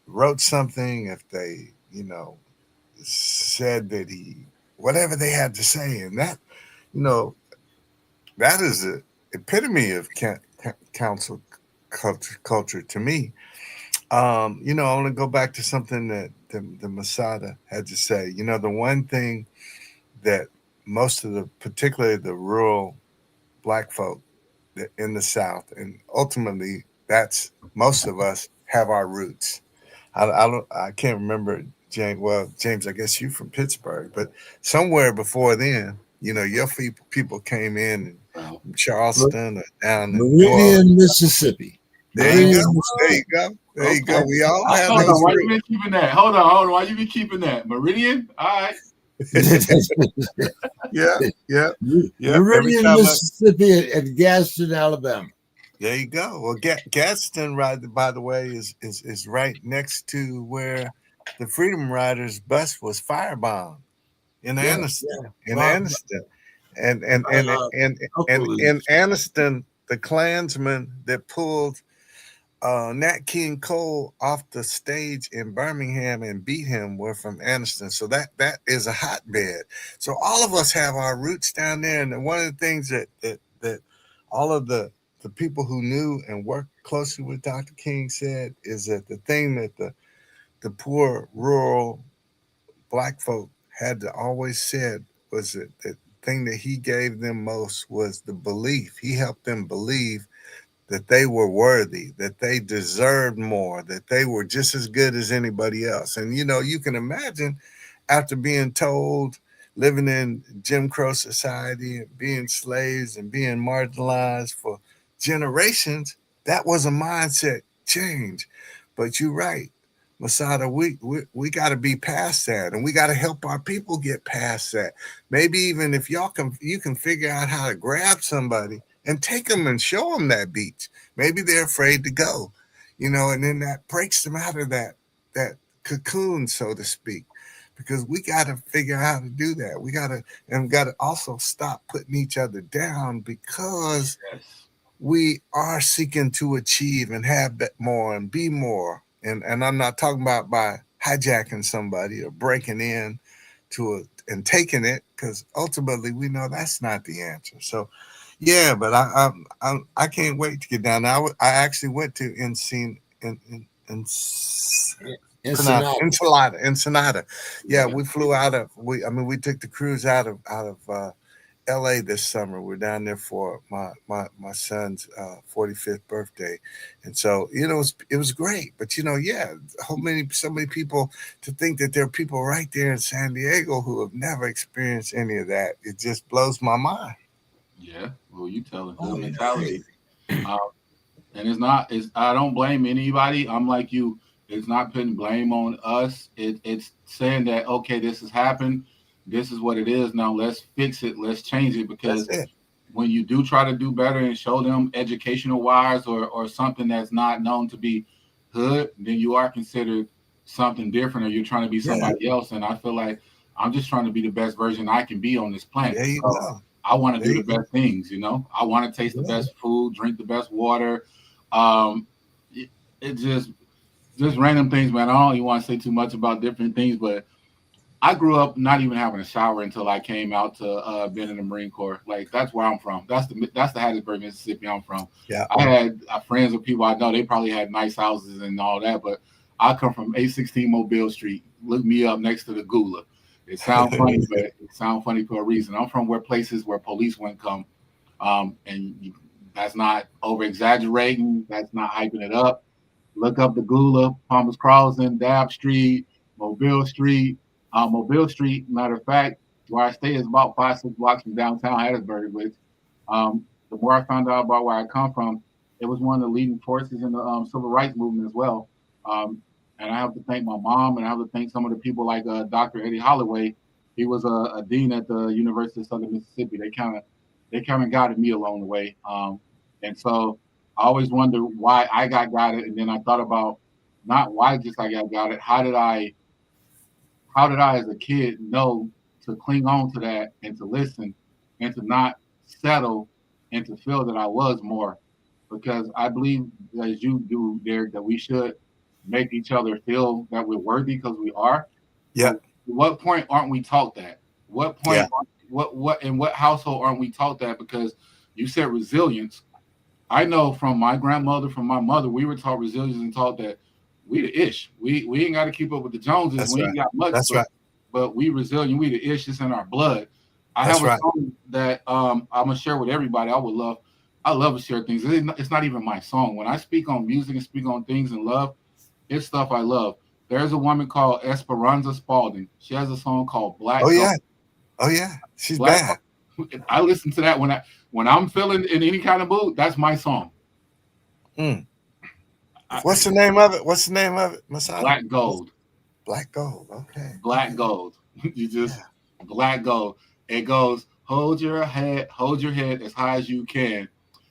wrote something, if they, said that whatever they had to say. And that, that is the epitome of council culture to me. I want to go back to something that the Masada had to say. The one thing that most of particularly the rural Black folk in the South, and ultimately that's most of us, have our roots. I can't remember, James. Well, James, I guess you from Pittsburgh, but somewhere before then, your people came in Charleston or down in Meridian, Mississippi. There you go. There you go. We all have those. Why you been keeping that? Hold on. Why you be keeping that? Meridian? All right. Yeah, yeah, yeah. Every Meridian, time Mississippi, and Gadsden, Alabama. there you go. Well, Gadsden, right, by the way, is right next to where the Freedom Riders bus was firebombed in Yeah, Anniston. yeah. In Anniston, and Uncle in is. Anniston, the Klansmen that pulled Nat King Cole off the stage in Birmingham and beat him were from Anniston. So that is a hotbed. So all of us have our roots down there. And one of the things that all of the people who knew and worked closely with Dr. King said is that the thing that the poor rural black folk had to always said was that the thing that he gave them most was the belief. He helped them believe that they were worthy, that they deserved more, that they were just as good as anybody else. And you can imagine after being told, living in Jim Crow society and being slaves and being marginalized for generations, that was a mindset change. But you're right, Masada, we got to be past that, and we got to help our people get past that. Maybe even if you can figure out how to grab somebody and take them and show them that beach. Maybe they're afraid to go, and then that breaks them out of that cocoon, so to speak, because we got to figure out how to do that. We got to also stop putting each other down because Yes. we are seeking to achieve and have more and be more. And I'm not talking about by hijacking somebody or breaking in to it and taking it, because ultimately we know that's not the answer. So yeah, but I can't wait to get down. I actually went to in pronounce Ensenada. Ensenada. Yeah, Yeah. we flew out of we. I mean, we took the cruise out of L.A. this summer. We're down there for my son's 45th birthday, and so it was great. But yeah, so many people to think that there are people right there in San Diego who have never experienced any of that. It just blows my mind. Yeah. Well, you tell a Oh, good yeah. Hey. mentality. Um, and it's not. It's I don't blame anybody. I'm like you. It's not putting blame on us. It's saying that okay, this has happened. This is what it is. Now let's fix it. Let's change it That's because it. when you do try to do better and show them educational wise or something that's not known to be hood, then you are considered something different or you're trying to be Yeah, somebody else. And I feel like I'm just trying to be the best version I can be on this planet. there you So go. I want to There do you the go. best things, you know. I want to taste the Yeah. best food, drink the best water. Um, it just random things, man. I don't even want to say too much about different things, but I grew up not even having a shower until I came out to being in the Marine Corps. Like that's where I'm from. That's the Hattiesburg, Mississippi. I'm from. Yeah. I had friends or people I know. They probably had nice houses and all that, but I come from 816 Mobile Street. Look me up next to the Gula. It sounds funny, but it sounds funny for a reason. I'm from where places where police wouldn't come, and that's not over exaggerating. That's not hyping it up. Look up the Gula, Palmer's Crossing, Dab Street, Mobile Street. Mobile Street, matter of fact, where I stay is about 5, 6 blocks from downtown Hattiesburg. Which the more I found out about where I come from, it was one of the leading forces in the civil rights movement as well. Um, and I have to thank my mom, and I have to thank some of the people like Dr. Eddie Holloway. He was a dean at the University of Southern Mississippi. They kind of guided me along the way. And so I always wonder why I got guided, and then I thought about not why just I got guided. How did I as a kid know to cling on to that and to listen and to not settle and to feel that I was more? Because I believe, as you do, Derek, that we should make each other feel that we're worthy because we are. Yeah. But what point aren't we taught that? What Yeah. point? What in what household aren't we taught that? Because you said resilience. I know from my grandmother, from my mother, we were taught resilience and taught that we the ish. We ain't got to keep up with the Joneses. That's We right. ain't got much, That's right. but we resilient. We the ish. It's in our blood. I That's have a right. song that I'm gonna share with everybody. I love to share things. It's not even my song. When I speak on music and speak on things and love, it's stuff I love. There's a woman called Esperanza Spalding. She has a song called Oh Black Gold. yeah. Oh yeah. She's Black bad. Gold. I listen to that when I'm feeling in any kind of mood. That's my song. Mm. What's I, the name of it? What's the name of it, Masada? Black Gold. Black Gold. Okay. Black Okay. Gold. You just Yeah. Black Gold. It goes, hold your head as high as you can,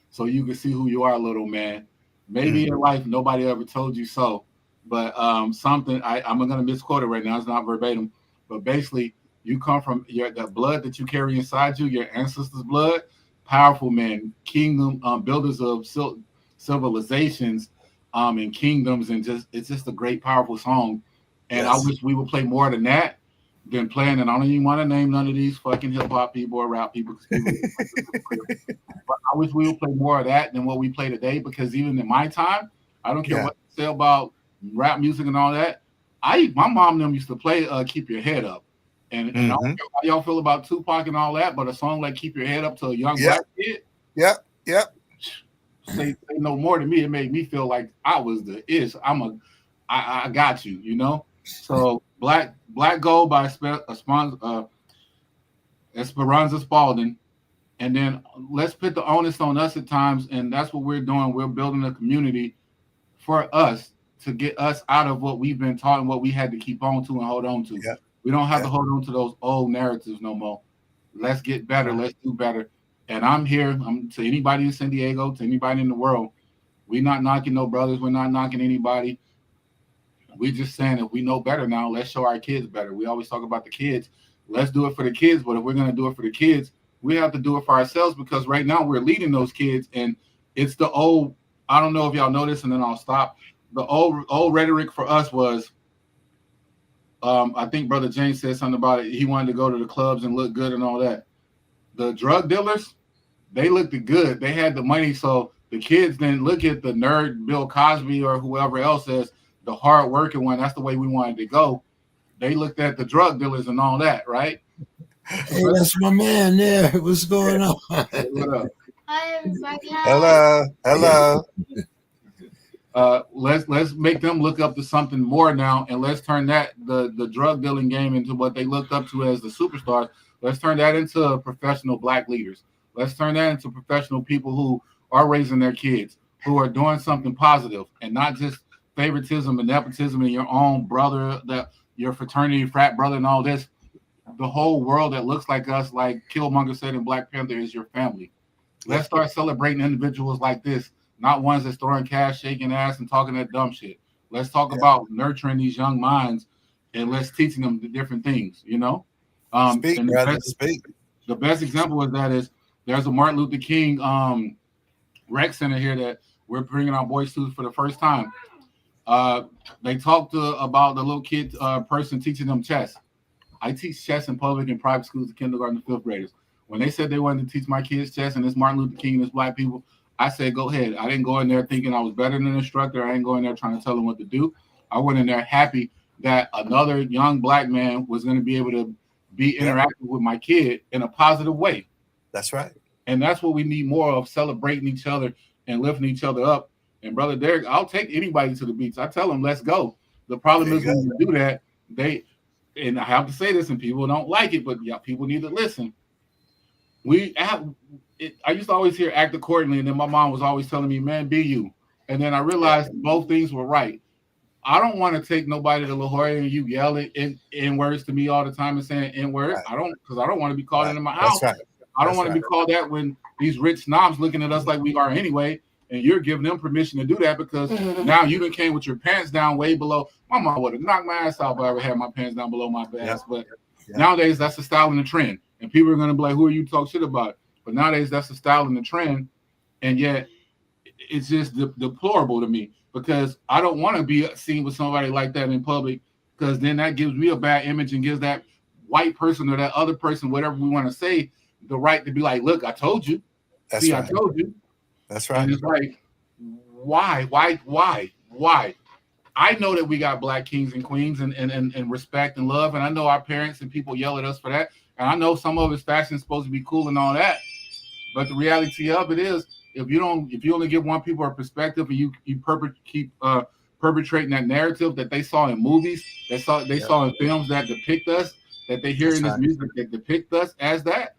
so you can see who you are, little man. Maybe in life nobody ever told you so, but something I'm gonna misquote it right now. It's not verbatim, but basically, you come from the blood that you carry inside you, your ancestors' blood. Powerful men, kingdom builders of civilizations, and kingdoms, and just it's just a great, powerful song. And I Yes. wish we would play more than that than playing. And I don't even want to name none of these fucking hip hop people or rap people because people. But I wish we would play more of that than what we play today. Because even in my time, I don't care Yeah. what you say about rap music and all that. My mom and them used to play "Keep Your Head Up," and I don't care how y'all feel about Tupac and all that, but a song like "Keep Your Head Up" to a young black kid, Yep. say no more to me. It made me feel like I was the ish. I got you, you know. So Black Gold by Esperanza Spalding. And then let's put the onus on us at times, and that's what we're doing. We're building a community for us to get us out of what we've been taught and what we had to keep on to and hold on to. Yep. We don't have to hold on to those old narratives no more. Let's get better. Let's do better. And I'm here. I'm to anybody in San Diego, to anybody in the world. We're not knocking no brothers. We're not knocking anybody. We're just saying if we know better now, let's show our kids better. We always talk about the kids. Let's do it for the kids. But if we're going to do it for the kids, we have to do it for ourselves because right now we're leading those kids. And it's the old, I don't know if y'all know this, and then I'll stop. The old rhetoric for us was, I think Brother James said something about it. He wanted to go to the clubs and look good and all that. The drug dealers, they looked good. They had the money. So the kids didn't look at the nerd Bill Cosby or whoever else as the hard working one. That's the way we wanted to go. They looked at the drug dealers and all that, right? Hey, that's my man there. What's going on? What up? Hi everybody. Hello. Let's make them look up to something more now, and let's turn that the drug dealing game into what they looked up to as the superstars. Let's turn that into professional black leaders. Let's turn that into professional people who are raising their kids, who are doing something positive, and not just favoritism and nepotism in your own brother, that your fraternity, frat brother, and all this. The whole world that looks like us, like Killmonger said in Black Panther, is your family. Let's start celebrating individuals like this, not ones that's throwing cash, shaking ass, and talking that dumb shit. Let's talk about nurturing these young minds and let's teaching them the different things, you know? Speak, and brother, speak. The best example of that is there's a Martin Luther King rec center here that we're bringing our boys to for the first time. They talked about the little kid person teaching them chess. I teach chess in public and private schools to kindergarten and fifth graders. When they said they wanted to teach my kids chess and it's Martin Luther King and it's black people, I said, go ahead. I didn't go in there thinking I was better than an instructor. I didn't go in there trying to tell them what to do. I went in there happy that another young black man was going to be able to be interactive with my kid in a positive way. That's right. And that's what we need more of, celebrating each other and lifting each other up. And Brother Derek, I'll take anybody to the beach. I tell them, let's go. The problem is when you do that, and I have to say this and people don't like it, but yeah, people need to listen. I used to always hear act accordingly, and then my mom was always telling me, man, be you. And then I realized both things were right. I don't want to take nobody to La Jolla and you yelling in words to me all the time and saying N word. Right. I don't, because I don't want to be called into my house. That's right. I don't want to be called that when these rich snobs looking at us like we are anyway, and you're giving them permission to do that because now you done came with your pants down way below. My mom would have knocked my ass out if I ever had my pants down below my ass. But nowadays that's the style and the trend, and people are gonna be like, "Who are you talk shit about?" But nowadays that's the style and the trend, and yet it's just deplorable to me because I don't want to be seen with somebody like that in public because then that gives me a bad image and gives that white person or that other person, whatever we want to say, the right to be like, look, I told you. That's See, right. I told you. That's right. And it's like, why? I know that we got black kings and queens and respect and love. And I know our parents and people yell at us for that. And I know some of his fashion is supposed to be cool and all that. But the reality of it is, if you only give one people a perspective and you keep perpetrating that narrative that they saw in movies, they saw in films that depict us, that they hear in this music that depict us as that,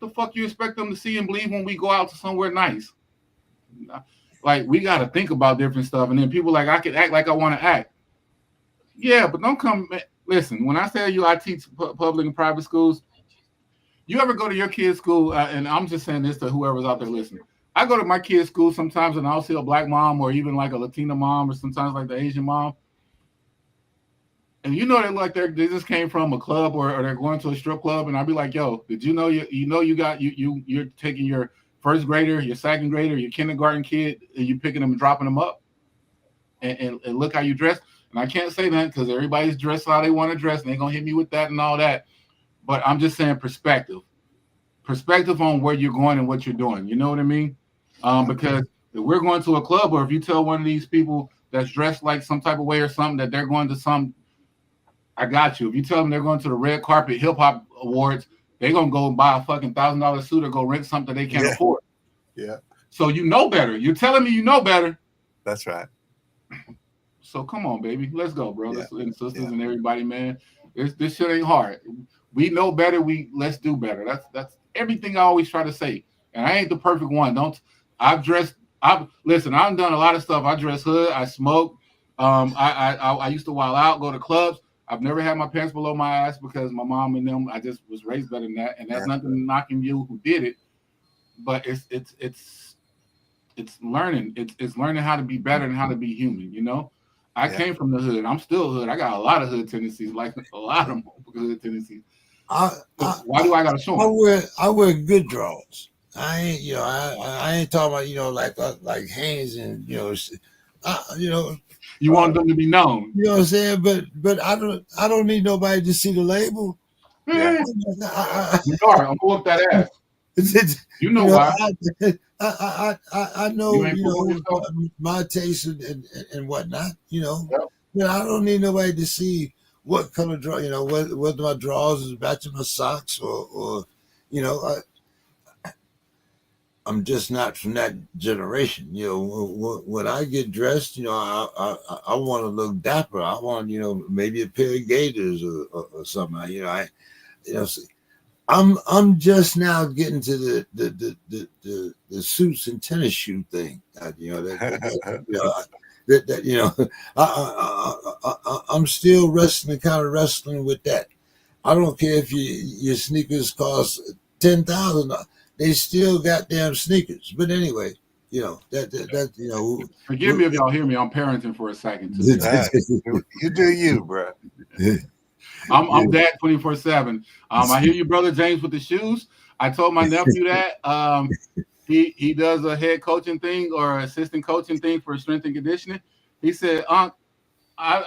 the fuck you expect them to see and believe when we go out to somewhere nice? Like, we got to think about different stuff. And then people like, I can act like I want to act. Yeah, but don't come Listen, when I tell you I teach public and private schools, you ever go to your kid's school, and I'm just saying this to whoever's out there listening. I go to my kid's school sometimes, and I'll see a black mom or even like a Latina mom or sometimes like the Asian mom. And you know they look like they just came from a club or they're going to a strip club, and I'll be like, "Yo, did you know you got you're taking your first grader, your second grader, your kindergarten kid, and you picking them and dropping them up, and look how you dress." And I can't say that because everybody's dressed how they want to dress, and they're gonna hit me with that and all that. But I'm just saying perspective on where you're going and what you're doing. You know what I mean? Because if we're going to a club, or if you tell one of these people that's dressed like some type of way or something that they're going to some, I got you. If you tell them they're going to the red carpet hip hop awards, they're gonna go buy a fucking $1,000 suit or go rent something they can't afford. Yeah. So you know better. You're telling me you know better. That's right. So come on, baby. Let's go, brothers and sisters and everybody, man. This shit ain't hard. We know better. Let's do better. That's everything I always try to say. And I ain't the perfect one. Listen, I've done a lot of stuff. I dress hood, I smoke. I used to wild out, go to clubs. I've never had my pants below my ass because my mom and them, I just was raised better than that. And that's nothing knocking you who did it. But it's learning. It's learning how to be better and how to be human, you know? I came from the hood. I'm still hood. I got a lot of hood tendencies, like a lot of hood tendencies. Why do I gotta show them? I wear good draws. I ain't, I ain't talking about, like Hanes and, you want them to be known. You know what I'm saying? But I don't need nobody to see the label. Yeah. I'm gonna whoop that ass. You know why? I know, my taste and whatnot, but I don't need nobody to see what color draw, whether my drawers is matching my socks or I'm just not from that generation. When I get dressed, I want to look dapper. I want, maybe a pair of gaiters or something. I'm just now getting to the suits and tennis shoe thing. I'm still kind of wrestling with that. I don't care if your sneakers cost $10,000. They still goddamn sneakers. But anyway, Forgive me if y'all hear me. I'm parenting for a second too. You do you, bro. I'm dad 24/7. I hear you, brother James, with the shoes. I told my nephew that he does a head coaching thing or assistant coaching thing for strength and conditioning. He said, I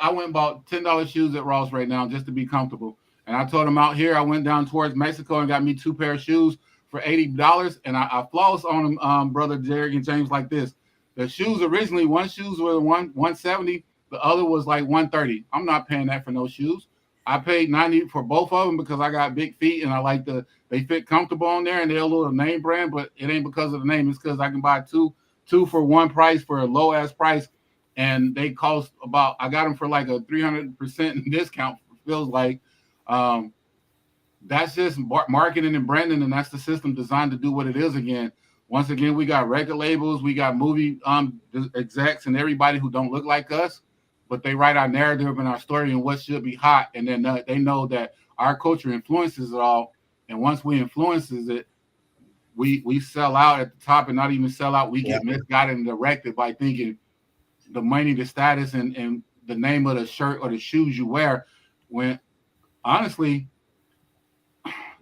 went and bought $10 shoes at Ross right now just to be comfortable. And I told him out here, I went down towards Mexico and got me 2 pair of shoes for $80. And I floss on them, brother Jerry and James, like this. The shoes originally, one shoes were $170, the other was like $130. I'm not paying that for no shoes. I paid $90 for both of them because I got big feet and I like they fit comfortable on there and they're a little name brand, but it ain't because of the name. It's because I can buy two for one price for a low ass price. And they cost about, I got them for like a 300% discount, feels like. That's just marketing and branding, and that's the system designed to do what it is again. Once again, we got record labels, we got movie execs and everybody who don't look like us, but they write our narrative and our story and what should be hot. And then they know that our culture influences it all. And once we influences it, we sell out at the top and not even sell out. We get misguided and directed by thinking the money, the status, and the name of the shirt or the shoes you wear. When honestly,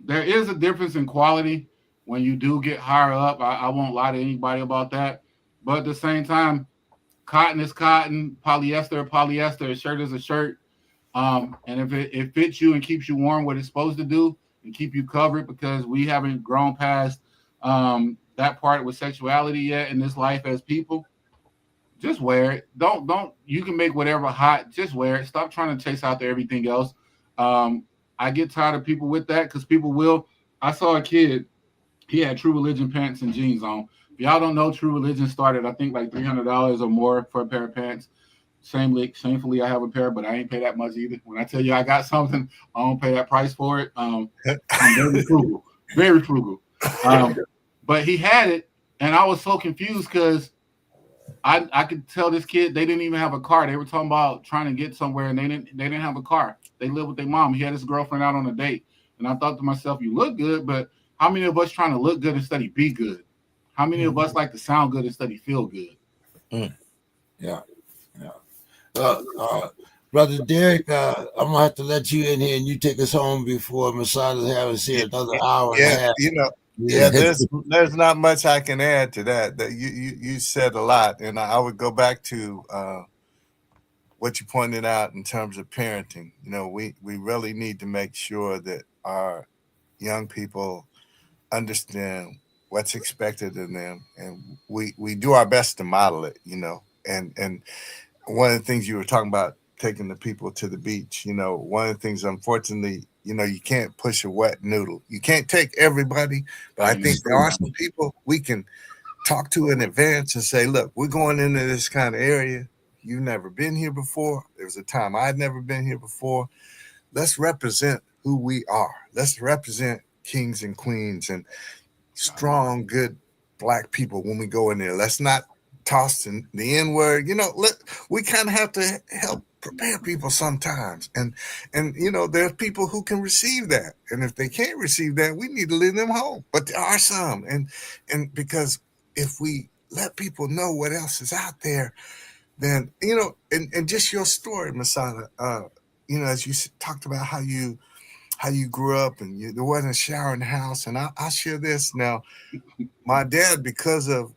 there is a difference in quality when you do get higher up. I won't lie to anybody about that. But at the same time, cotton is cotton, polyester, a shirt is a shirt. And if it fits you and keeps you warm, what it's supposed to do and keep you covered, because we haven't grown past that part with sexuality yet in this life as people, just wear it. Don't you can make whatever hot, just wear it. Stop trying to chase after everything else. I get tired of people with that because people will. I saw a kid, he had True Religion pants and jeans on. If y'all don't know, True Religion started, I think, like $300 or more for a pair of pants. Shamefully, I have a pair, but I ain't pay that much either. When I tell you I got something, I don't pay that price for it. I'm very frugal, very frugal. But he had it, and I was so confused because I could tell this kid they didn't even have a car. They were talking about trying to get somewhere, and they didn't have a car. they live with their mom. He had his girlfriend out on a date, and I thought to myself, you look good, but how many of us trying to look good instead of be good? How many of us like to sound good instead of feel good? Mm. Yeah, yeah. Brother Derek, I'm gonna have to let you in here and you take us home before Masada have us here another hour and a Yeah, half. yeah. Yeah. There's not much I can add to that. That you said a lot, and I would go back to what you pointed out in terms of parenting. We really need to make sure that our young people understand what's expected of them, and we do our best to model it. And one of the things you were talking about, taking the people to the beach, one of the things, unfortunately, you can't push a wet noodle. You can't take everybody, but I think there are some people we can talk to in advance and say, look, we're going into this kind of area. You've never been here before. There was a time I'd never been here before. Let's represent who we are. Let's represent kings and queens and strong, good Black people when we go in there. Let's not toss the N word. We kind of have to help prepare people sometimes. And there's people who can receive that. And if they can't receive that, we need to leave them home. But there are some. And because if we let people know what else is out there, then, and just your story, Masada, as you talked about how you grew up and there wasn't a shower in the house. And I'll share this now. My dad, because of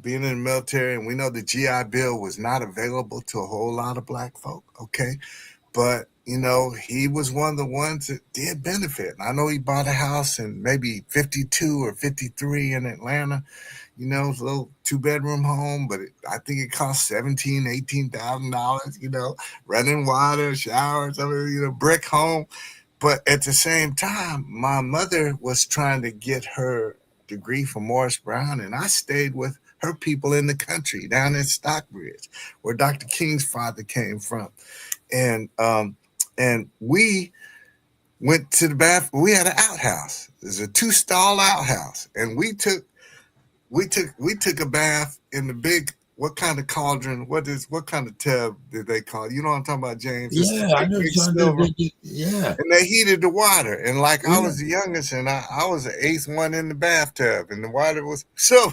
being in the military, and we know the GI Bill was not available to a whole lot of Black folk, okay? But, he was one of the ones that did benefit. And I know he bought a house in maybe 52 or 53 in Atlanta. It's a little 2-bedroom home, but I think it cost $18,000, running water, showers, brick home. But at the same time, my mother was trying to get her degree from Morris Brown, and I stayed with her people in the country down in Stockbridge, where Dr. King's father came from. And we went to the bathroom. We had an outhouse. There's a 2-stall outhouse, and we took a bath in the big, what kind of cauldron? What kind of tub did they call it? You know what I'm talking about, James? It's the Yeah, I know big something. silver. Yeah. And they heated the water. And like I Yeah. was the youngest, and I was the eighth one in the bathtub, and the water was so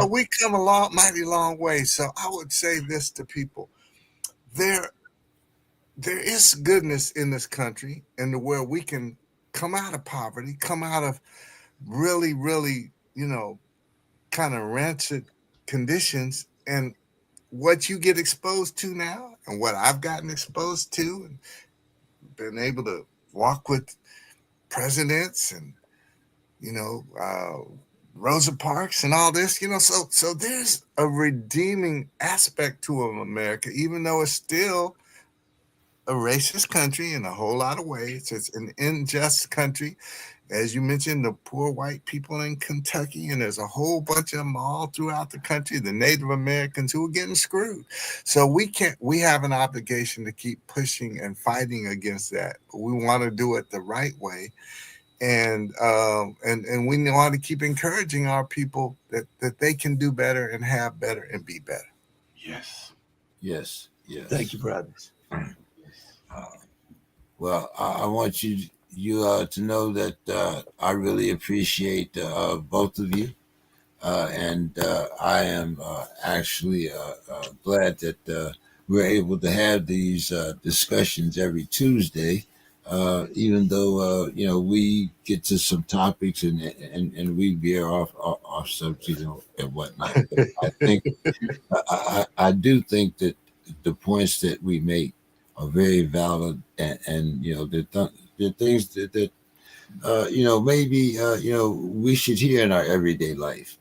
we come a mighty long way. So I would say this to people. There is goodness in this country, and where we can come out of poverty, come out of really, really, kind of rancid conditions. And what you get exposed to now, and what I've gotten exposed to, and been able to walk with presidents and Rosa Parks and all this, so there's a redeeming aspect to America, even though it's still a racist country in a whole lot of ways. It's an unjust country. As you mentioned, the poor white people in Kentucky, and there's a whole bunch of them all throughout the country, the Native Americans who are getting screwed. So we have an obligation to keep pushing and fighting against that. But we want to do it the right way. And we want to keep encouraging our people that they can do better and have better and be better. Yes. Yes. Thank you, brothers. Well, I want you to know that I really appreciate both of you, and I am actually glad that we're able to have these discussions every Tuesday. Even though we get to some topics and we veer off subject and whatnot, but I think I do think that the points that we make are very valid, and the things that maybe we should hear in our everyday life.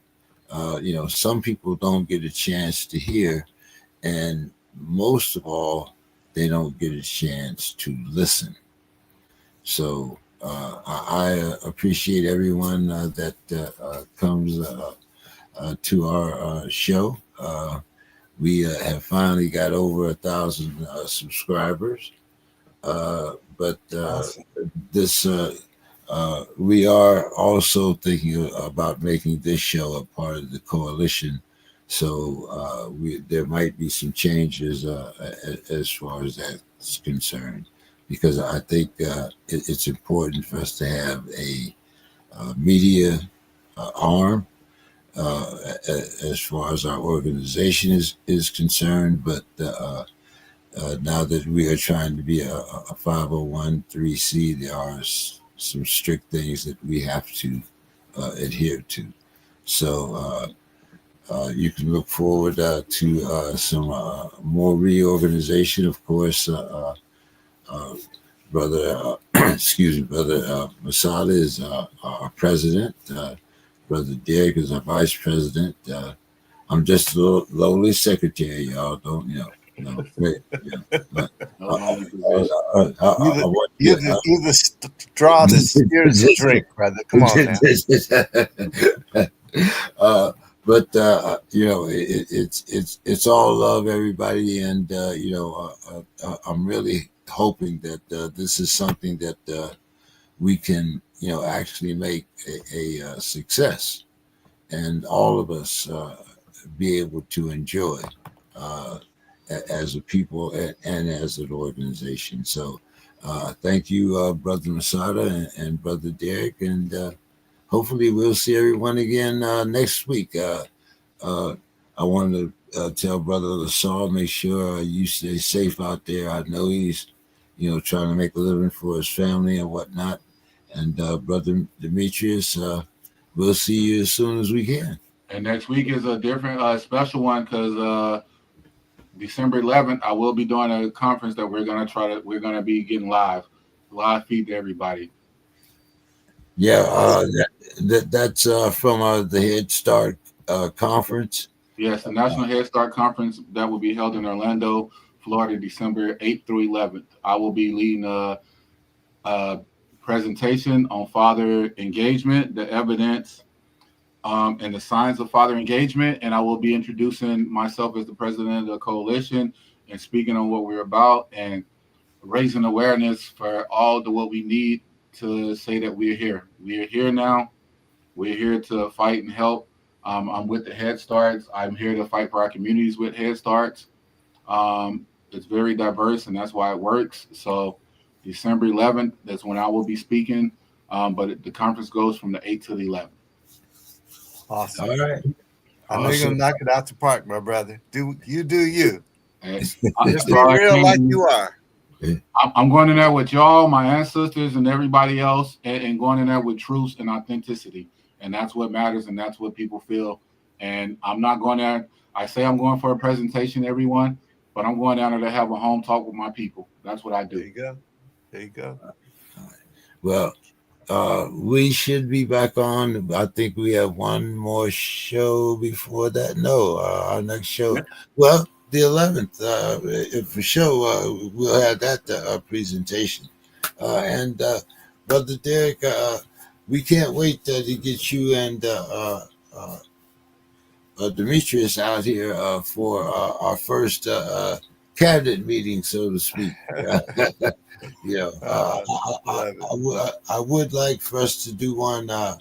Some people don't get a chance to hear, and most of all, they don't get a chance to listen. So I appreciate everyone that comes to our show. We have finally got over 1,000 subscribers, but Awesome. this we are also thinking about making this show a part of the coalition, So there might be some changes as far as that's concerned, because I think it's important for us to have a media arm as far as our organization is concerned. But now that we are trying to be a 501(c), there are some strict things that we have to adhere to. So you can look forward to some more reorganization. Of course, brother, excuse me, brother Masada is our president. Brother Derek is our vice president. I'm just a lowly secretary, y'all. Don't but No I, lonely position. You want you you. the you the straw that steers the drink, brother. Come on now. uh, but it's all love, everybody, and I'm really hoping that this is something that we can actually make a success, and all of us be able to enjoy uh, as a people and as an organization. So thank you, Brother Masada and Brother Derek, and hopefully we'll see everyone again next week. Uh, I want to tell Brother Lasal, make sure you stay safe out there. I know he's, trying to make a living for his family and whatnot. And Brother Demetrius, we'll see you as soon as we can. And next week is a different special one because December 11th, I will be doing a conference that we're gonna be getting live feed to everybody. Yeah, that's from the Head Start conference. Yes, the National Head Start Conference that will be held in Orlando, Florida, December 8th through 11th. I will be leading a presentation on father engagement, the evidence, and the signs of father engagement. And I will be introducing myself as the president of the coalition and speaking on what we're about and raising awareness for all the what we need to say that we're here. We are here now. We're here to fight and help. I'm with the Head Starts. I'm here to fight for our communities with Head Starts. It's very diverse, and that's why it works. So December 11th, that's when I will be speaking. But the conference goes from the 8th to the 11th. Awesome. All right. I know you're gonna knock it out the park, my brother. Do you. And Just be real like you are. I'm going in there with y'all, my ancestors, and everybody else, and going in there with truth and authenticity. And that's what matters, and that's what people feel. And I'm not going there. I say I'm going for a presentation, everyone, but I'm going down there to have a home talk with my people. That's what I do. There you go. There you go. Well, we should be back on. I think we have one more show before that. No, our next show. Well, the 11th. For sure, we'll have that presentation. And Brother Derek, we can't wait to get you and Demetrius out here for our first cabinet meeting, so to speak. I would like for us to do one a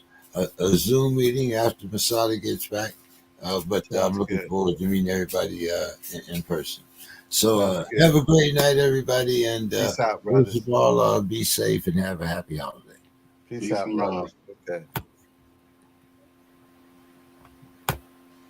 Zoom meeting after Masada gets back, but I'm looking forward to meeting everybody in person. So have a great night, everybody, and peace out, brothers. first of all, be safe and have a happy holiday. Peace out, brothers. Okay.